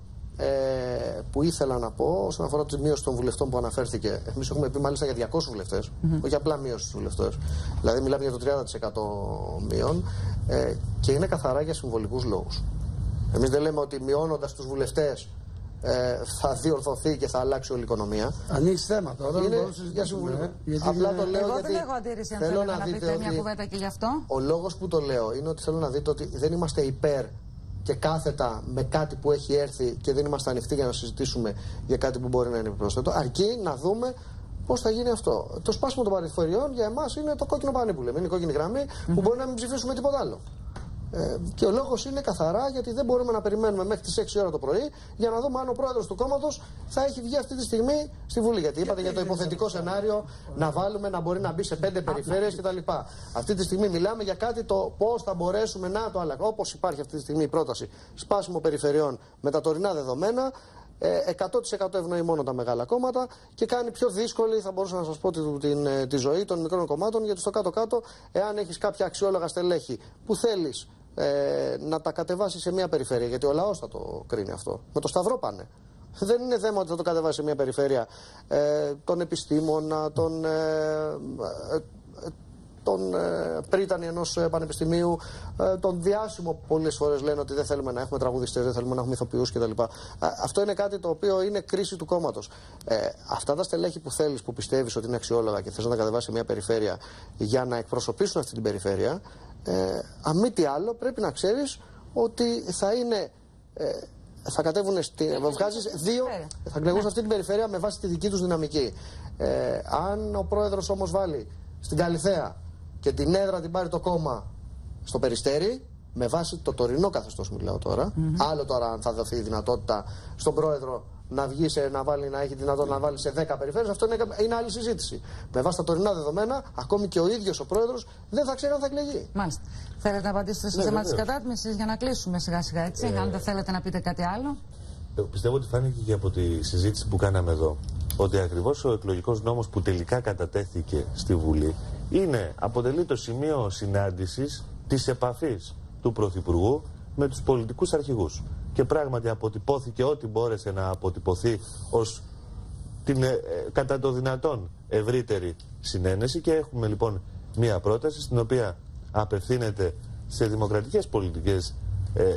που ήθελα να πω όσον αφορά τη μείωση των βουλευτών που αναφέρθηκε. Εμείς έχουμε πει μάλιστα για 200 βουλευτές, όχι απλά μείωση στους βουλευτές. Δηλαδή μιλάμε για το 30% μείον και είναι καθαρά για συμβολικούς λόγους. Εμείς δεν λέμε ότι μειώνοντας τους βουλευτές θα διορθωθεί και θα αλλάξει όλη η οικονομία. Ανοίξει θέμα τώρα. Είναι για συμβουλικό. Απλά το λέω εγώ γιατί δεν έχω αντίρρηση αν θέλω να πείτε μια κουβέντα και γι' αυτό. Ο λόγος που το λέω είναι ότι θέλω να δείτε ότι δεν είμαστε υπέρ και κάθετα με κάτι που έχει έρθει και δεν είμαστε ανοιχτοί για να συζητήσουμε για κάτι που μπορεί να είναι επιπρόσθετο, αρκεί να δούμε πώς θα γίνει αυτό. Το σπάσιμο των παρηφοριών για εμάς είναι το κόκκινο πανί που λέμε. Είναι η κόκκινη γραμμή που μπορεί να μην ψηφίσουμε τίποτα άλλο. Και ο λόγος είναι καθαρά γιατί δεν μπορούμε να περιμένουμε μέχρι τις 6 ώρα το πρωί για να δούμε αν ο πρόεδρος του κόμματος θα έχει βγει αυτή τη στιγμή στη Βουλή. Γιατί είπατε για το υποθετικό σενάριο να βάλουμε να μπορεί να μπει σε 5 περιφέρειες κτλ. Αυτή τη στιγμή μιλάμε για κάτι το πώς θα μπορέσουμε να το αλλάξουμε. Όπως υπάρχει αυτή τη στιγμή η πρόταση σπάσιμο περιφερειών με τα τωρινά δεδομένα. 100% ευνοεί μόνο τα μεγάλα κόμματα και κάνει πιο δύσκολη, θα μπορούσα να σας πω, τη ζωή των μικρών κομμάτων. Γιατί στο κάτω-κάτω, εάν έχεις κάποια αξιόλογα στελέχη που θέλεις να τα κατεβάσει σε μια περιφέρεια, γιατί ο λαός θα το κρίνει αυτό. Με το σταυρό πάνε. Δεν είναι θέμα ότι θα το κατεβάσει σε μια περιφέρεια τον επιστήμονα, τον πρίτανη ενός πανεπιστημίου, τον διάσημο που πολλές φορές λένε ότι δεν θέλουμε να έχουμε τραγουδιστές, δεν θέλουμε να έχουμε ηθοποιούς κτλ. Αυτό είναι κάτι το οποίο είναι κρίση του κόμματος. Αυτά τα στελέχη που θέλεις, που πιστεύεις ότι είναι αξιόλογα και θες να τα κατεβάσεις σε μια περιφέρεια για να εκπροσωπήσουν αυτή την περιφέρεια, αν μη τι άλλο, πρέπει να ξέρεις ότι θα είναι. Θα κατέβουν θα εκλεγούν σε αυτή την περιφέρεια με βάση τη δική τους δυναμική. Αν ο πρόεδρος όμως βάλει στην Καλιθέα και την έδρα την πάρει το κόμμα στο Περιστέρι, με βάση το τωρινό καθεστώς μιλάω τώρα, άλλο τώρα αν θα δοθεί η δυνατότητα στον πρόεδρο να βγει να έχει δυνατότητα να βάλει σε 10 περιφέρειες, αυτό είναι άλλη συζήτηση. Με βάση τα τωρινά δεδομένα, ακόμη και ο ίδιος ο πρόεδρος δεν θα ξέρει αν θα εκλεγεί. Μάλιστα. Θέλετε να απαντήσετε στο θέμα της κατάτμισης για να κλείσουμε σιγά-σιγά, έτσι, αν δεν θέλετε να πείτε κάτι άλλο. Πιστεύω ότι φάνηκε και από τη συζήτηση που κάναμε εδώ ότι ακριβώς ο εκλογικός νόμος που τελικά κατατέθηκε στη Βουλή αποτελεί το σημείο συνάντησης της επαφής του Πρωθυπουργού με τους πολιτικούς αρχηγούς. Και πράγματι αποτυπώθηκε ό,τι μπόρεσε να αποτυπωθεί ως την κατά το δυνατόν ευρύτερη συνένεση και έχουμε λοιπόν μία πρόταση στην οποία απευθύνεται σε δημοκρατικές πολιτικές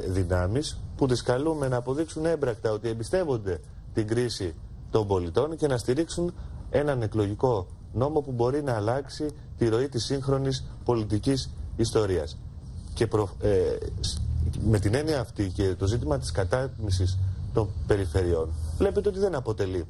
δυνάμεις που τις καλούμε να αποδείξουν έμπρακτα ότι εμπιστεύονται την κρίση των πολιτών και να στηρίξουν έναν εκλογικό νόμο που μπορεί να αλλάξει τη ροή της σύγχρονης πολιτικής ιστορίας. Και με την έννοια αυτή και το ζήτημα της κατάτμισης των περιφερειών βλέπετε ότι δεν αποτελεί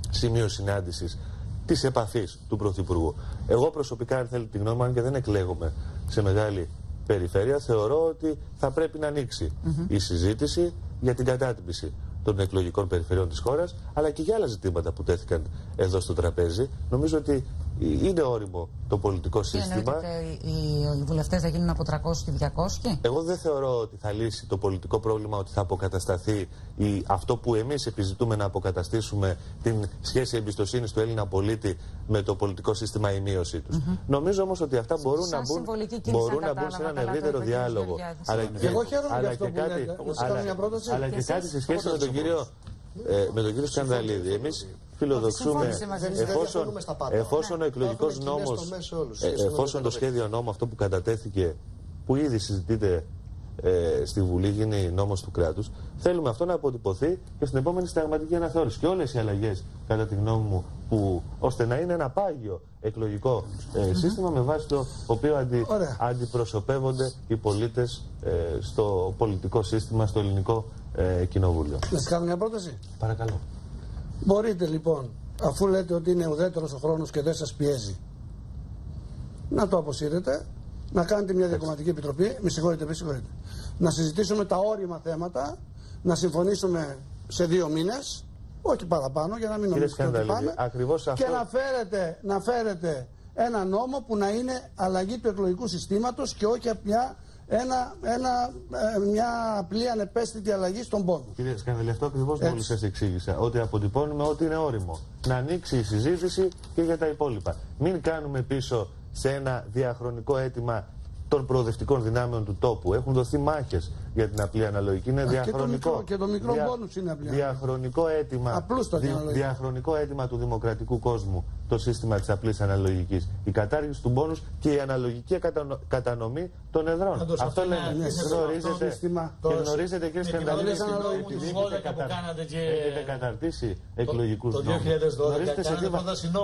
σημείο συνάντησης της επαφής του Πρωθυπουργού. Εγώ προσωπικά, αν θέλετε τη γνώμη μου, αν και δεν εκλέγομαι σε μεγάλη περιφέρεια, θεωρώ ότι θα πρέπει να ανοίξει η συζήτηση για την κατάτμιση των εκλογικών περιφερειών της χώρας, αλλά και για άλλα ζητήματα που τέθηκαν εδώ στο τραπέζι. Νομίζω ότι είναι όριμο το πολιτικό σύστημα. Οι βουλευτές θα γίνουν από 300 και 200. Εγώ δεν θεωρώ ότι θα λύσει το πολιτικό πρόβλημα, ότι θα αποκατασταθεί αυτό που εμείς επιζητούμε να αποκαταστήσουμε, την σχέση εμπιστοσύνης του Έλληνα πολίτη με το πολιτικό σύστημα, η μείωσή τους. Νομίζω όμως ότι αυτά μπορούν να μπουν σε έναν ευρύτερο διάλογο. Εγώ χαίρομαι για αυτό που λέτε. Αλλά και κάτι σε σχέση με τον κύριο Σκανδαλίδη. Εμείς φιλοδοξούμε, εφόσον ο εκλογικός νόμος, εφόσον το σχέδιο νόμου αυτό που κατατέθηκε, που ήδη συζητείται στη Βουλή, γίνει νόμος του κράτους, θέλουμε αυτό να αποτυπωθεί και στην επόμενη συνταγματική αναθεώρηση. Και όλες οι αλλαγές, κατά τη γνώμη μου, ώστε να είναι ένα πάγιο εκλογικό σύστημα με βάση το οποίο αντιπροσωπεύονται οι πολίτες στο πολιτικό σύστημα, στο ελληνικό κοινοβούλιο. Να σας κάνω μια πρόταση. Παρακαλώ. Μπορείτε λοιπόν, αφού λέτε ότι είναι ουδέτερος ο χρόνος και δεν σας πιέζει, να το αποσύρετε, να κάνετε μια διακομματική επιτροπή, με συγχωρείτε, να συζητήσουμε τα όρημα θέματα, να συμφωνήσουμε σε 2 μήνες, όχι παραπάνω, για να μην νομίζετε ότι πάμε, και να φέρετε ένα νόμο που να είναι αλλαγή του εκλογικού συστήματος και όχι μια απλή ανεπαίσθητη αλλαγή στον πόνο. Κύριε Σκανδαλή, αυτό ακριβώς μόλις σας εξήγησα. Ότι αποτυπώνουμε ότι είναι όριμο. Να ανοίξει η συζήτηση και για τα υπόλοιπα. Μην κάνουμε πίσω σε ένα διαχρονικό αίτημα των προοδευτικών δυνάμεων του τόπου. Έχουν δοθεί μάχες για την απλή αναλογική. Είναι διαχρονικό. Και το μικρό μπόνους είναι απλή. Διαχρονικό αίτημα του δημοκρατικού κόσμου το σύστημα της απλής αναλογικής. Η κατάργηση του μπόνους και η αναλογική κατανομή των εδρών. Αυτό λέμε. Γνωρίζετε κύριε Σκανδαλίδη, επειδή έχετε καταρτήσει εκλογικούς νόμους. Γνωρίζετε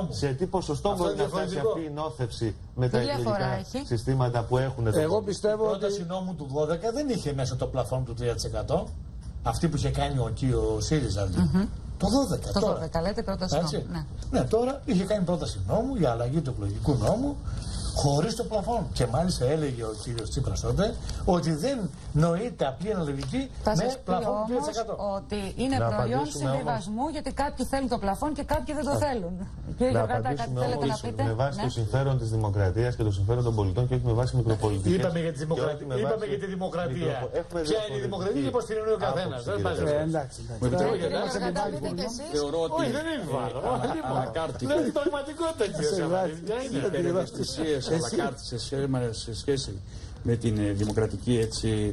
σε τι ποσοστό μπορεί να φτάσει αυτή η νόθευση με τα εκλογικά συστήματα που έχουν. Εγώ πιστεύω ότι η πρόταση νόμου του 12 δεν είχε μέσα το πλαφόν του 3%. Αυτή που είχε κάνει ο ΣΥΡΙΖΑ. Το 12. Το 12, λέτε πρόταση νόμου. Ναι, τώρα είχε κάνει πρόταση νόμου για αλλαγή του εκλογικού νόμου χωρίς το πλαφόν. Και μάλιστα έλεγε ο κύριος Τσίπρας τότε ότι δεν νοείται απλή αναλογική με πλαφόν του 3%. Ότι είναι προϊόν συμβιβασμού, γιατί κάποιοι θέλουν το πλαφόν και κάποιοι δεν το θέλουν. Να απαντήσουμε όμως με βάση το συμφέρον της δημοκρατίας και το συμφέρον των πολιτών και όχι με βάση μικροπολιτικές. Είπαμε για τη δημοκρατία. Ποια είναι η δημοκρατία και πώς την εννοεί ο καθένας. Εντάξει. Θεωρώ ότι είναι δογματικότητα, κύριε Σαββαρίδη. Σε σχέση με την δημοκρατική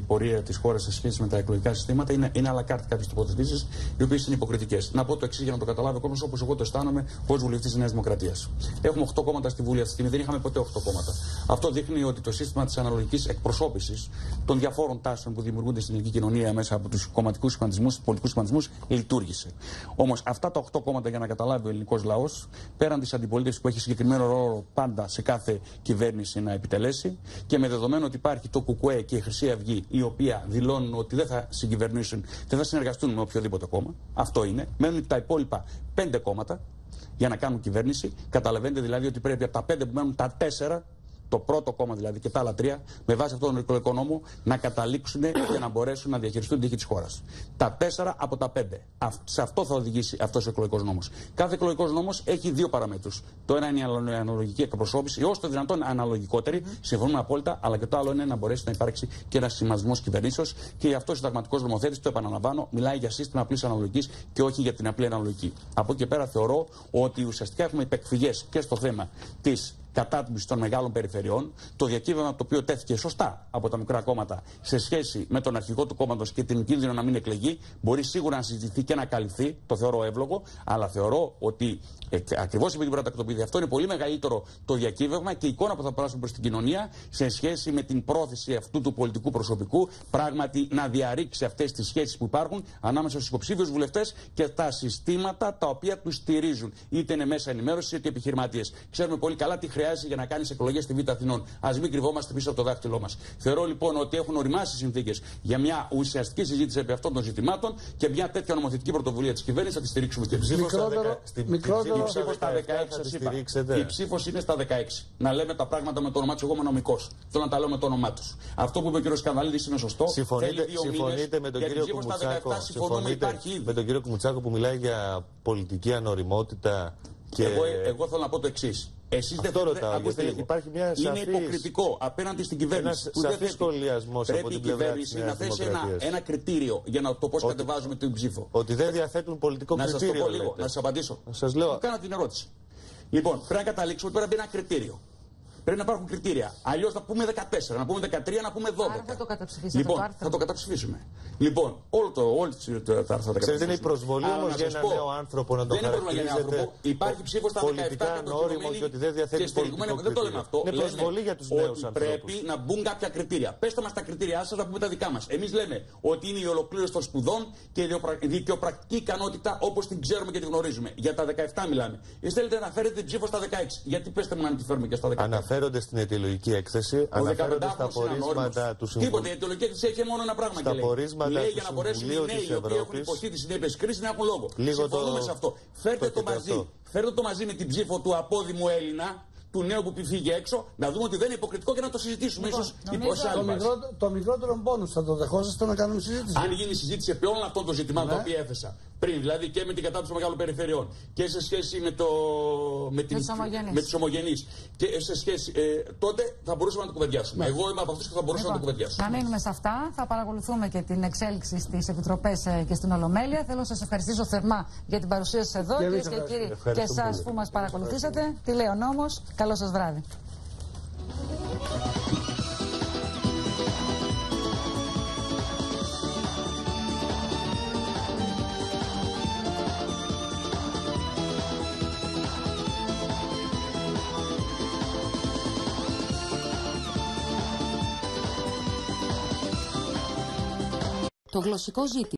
πορεία της χώρας σε σχέση με τα εκλογικά συστήματα. Είναι à la carte κάποιες τοποθετήσεις, οι οποίες είναι υποκριτικές. Να πω το εξής για να το καταλάβει ο κόσμος, όπως εγώ το αισθάνομαι ως βουλευτής της Νέας Δημοκρατίας. Έχουμε 8 κόμματα στη Βουλή αυτή τη στιγμή, δεν είχαμε ποτέ 8 κόμματα. Αυτό δείχνει ότι το σύστημα της αναλογικής εκπροσώπησης των διαφόρων τάσεων που δημιουργούνται στην ελληνική κοινωνία μέσα από τους κομματικούς σχηματισμούς, τους πολιτικούς σχηματισμούς, λειτουργήσε. Όμως αυτά τα 8 κόμματα, για να καταλάβει ο ελληνικός λαός, πέραν της αντιπολίτευσης που έχει συγκεκριμένο ρόλο πάντα σε κάθε κυβέρνηση να επιτελέσει, και με δεδομένο ότι υπάρχει το ΚΚΕ και η Χρυσή Αυγή, οι οποία δηλώνουν ότι δεν θα συγκυβερνήσουν, δεν θα συνεργαστούν με οποιοδήποτε κόμμα. Αυτό είναι. Μένουν τα υπόλοιπα 5 κόμματα για να κάνουν κυβέρνηση. Καταλαβαίνετε δηλαδή ότι πρέπει από τα 5 που μένουν, τα 4, το πρώτο κόμμα δηλαδή και τα άλλα 3, με βάση αυτόν τον εκλογικό νόμο, να καταλήξουν και να μπορέσουν να διαχειριστούν την τύχη της χώρας. Τα 4 από τα 5. Σε αυτό θα οδηγήσει αυτός ο εκλογικός νόμος. Κάθε εκλογικός νόμος έχει 2 παραμέτρους. Το ένα είναι η αναλογική εκπροσώπηση, όσο το δυνατόν αναλογικότερη, συμφωνούμε απόλυτα, αλλά και το άλλο είναι να μπορέσει να υπάρξει και ένας συμμαζισμός κυβερνήσεως. Και γι' αυτό ο συνταγματικός νομοθέτης, το επαναλαμβάνω, μιλάει για σύστημα απλής αναλογικής και όχι για την απλή αναλογική. Από εκεί και πέρα θεωρώ ότι ουσιαστικά έχουμε υπεκφυγές και στο θέμα της κατάτμιση των μεγάλων περιφερειών, το διακύβευμα το οποίο τέθηκε σωστά από τα μικρά κόμματα σε σχέση με τον αρχηγό του κόμματος και την κίνδυνο να μην εκλεγεί, μπορεί σίγουρα να συζητηθεί και να καλυφθεί, το θεωρώ εύλογο, αλλά θεωρώ ότι ακριβώς επειδή την τακτοποιηθεί αυτό είναι πολύ μεγαλύτερο το διακύβευμα και η εικόνα που θα περάσουμε προς την κοινωνία σε σχέση με την πρόθεση αυτού του πολιτικού προσωπικού πράγματι να διαρρήξει αυτές τις σχέσεις που υπάρχουν ανάμεσα στους υποψήφιους βουλευτές και τα συστήματα τα οποία τους στηρίζουν, είτε είναι μέσα ενημέρωση είτε επιχειρηματίες. Ξέρουμε πολύ καλά τι χρειάζεται για να κάνει εκλογές στη Β' Αθηνών. Ας μην κρυβόμαστε πίσω από το δάχτυλό μας. Θεωρώ λοιπόν ότι έχουν οριμάσει συνθήκες για μια ουσιαστική συζήτηση επί αυτών των ζητημάτων και μια τέτοια νομοθετική πρωτοβουλία της κυβέρνησης θα τη στηρίξουμε και εμείς. Η ψήφος στα 16 σας είπα. Η ψήφος είναι στα 16. Να λέμε τα πράγματα με το όνομά τους. Εγώ είμαι νομικός. Θέλω να τα λέω με το όνομά τους. Αυτό που είπε ο κ. Σκανδαλίδης είναι σωστό. Συμφωνείτε με τον κύριο Κουμουτσάκο. Με τον κύριο Κουμουτσάκο που μιλάει για πολιτική ανοριμότητα. Και... Εγώ θέλω να πω το εξής. Εσείς δεν υπάρχει μια είναι υποκριτικό απέναντι στην κυβέρνηση. Σαφής σχολιασμός από την κυβέρνηση να θέσει ένα κριτήριο για να το πώς κατεβάζουμε την ψήφο. Ότι δεν διαθέτουν πολιτικό κριτήριο. Να σας το πω λίγο, να σας απαντήσω. Σας λέω. Κάνω την ερώτηση. Λοιπόν, πρέπει να καταλήξουμε ότι πρέπει να μπει ένα κριτήριο. Πρέπει να υπάρχουν κριτήρια. Αλλιώς να πούμε 14, να πούμε 13, να πούμε 12. Άρα θα το καταψηφίσετε. Λοιπόν, το άρθρο. θα το καταψηφίσουμε. Λοιπόν, όλη τα άρθρα θα τα Ξέρετε, είναι η προσβολή όμως για έναν νέο άνθρωπο να το χαρακτηρίζετε. Υπάρχει ψήφος στα 17 πολιτικά ανώριμο και ότι δεν διαθέτει πολιτικό κριτήριο. Δεν το λέμε αυτό. Είναι προσβολή για τους νέους ανθρώπους. Πρέπει να μπουν κάποια κριτήρια. Πέστε μας τα κριτήριά σας, θα πούμε τα δικά μας. Εμείς λέμε ότι είναι η ολοκλήρωση των σπουδών και η δικαιοπρακτική ικανότητα όπως την ξέρουμε και την γνωρίζουμε. Για τα 17 μιλάμε. Εσείς θέλετε να φέρετε την ψήφο στα 16. Γιατί πέστε μου να τη φέρουμε και στα 17. Αναφέρονται στην αιτιολογική έκθεση, αναφέρονται στα πορίσματα του Συμβουλίου. Τίποτε, η αιτιολογική έκθεση έχει μόνο ένα πράγμα. Στα πορίσματα λέει για να μπορέσουν οι νέοι οι οποίοι έχουν υποστεί τις συνέπειες κρίση να έχουν λόγο. Συμφωνούμε σε αυτό. Φέρτε το μαζί με την ψήφο του απόδημου Έλληνα, του νέου που φύγει έξω, να δούμε ότι δεν είναι υποκριτικό και να το συζητήσουμε. Ίσως το μικρότερο πόνους θα το δεχόσαστε να κάνουμε συζήτηση. Αν γίνει συζήτηση επί όλων αυτών των ζητημάτων τα οποία έθεσα πριν, δηλαδή και με την κατάπτωση των μεγάλων περιφερειών και σε σχέση με τους ομογενείς και σε σχέση. Τότε θα μπορούσαμε να το κουβεντιάσουμε. Εγώ είμαι από αυτούς που θα μπορούσαμε να το κουβεντιάσουμε. Να μείνουμε σε αυτά. Θα παρακολουθούμε και την εξέλιξη στις επιτροπές και στην Ολομέλεια. Θέλω να σας ευχαριστήσω θερμά για την παρουσία σας εδώ, κυρίες και κύριοι, και εσάς που μας παρακολουθήσατε. Τι λέει ο νόμος. Καλό σας βράδυ. Το γλωσσικό ζήτημα.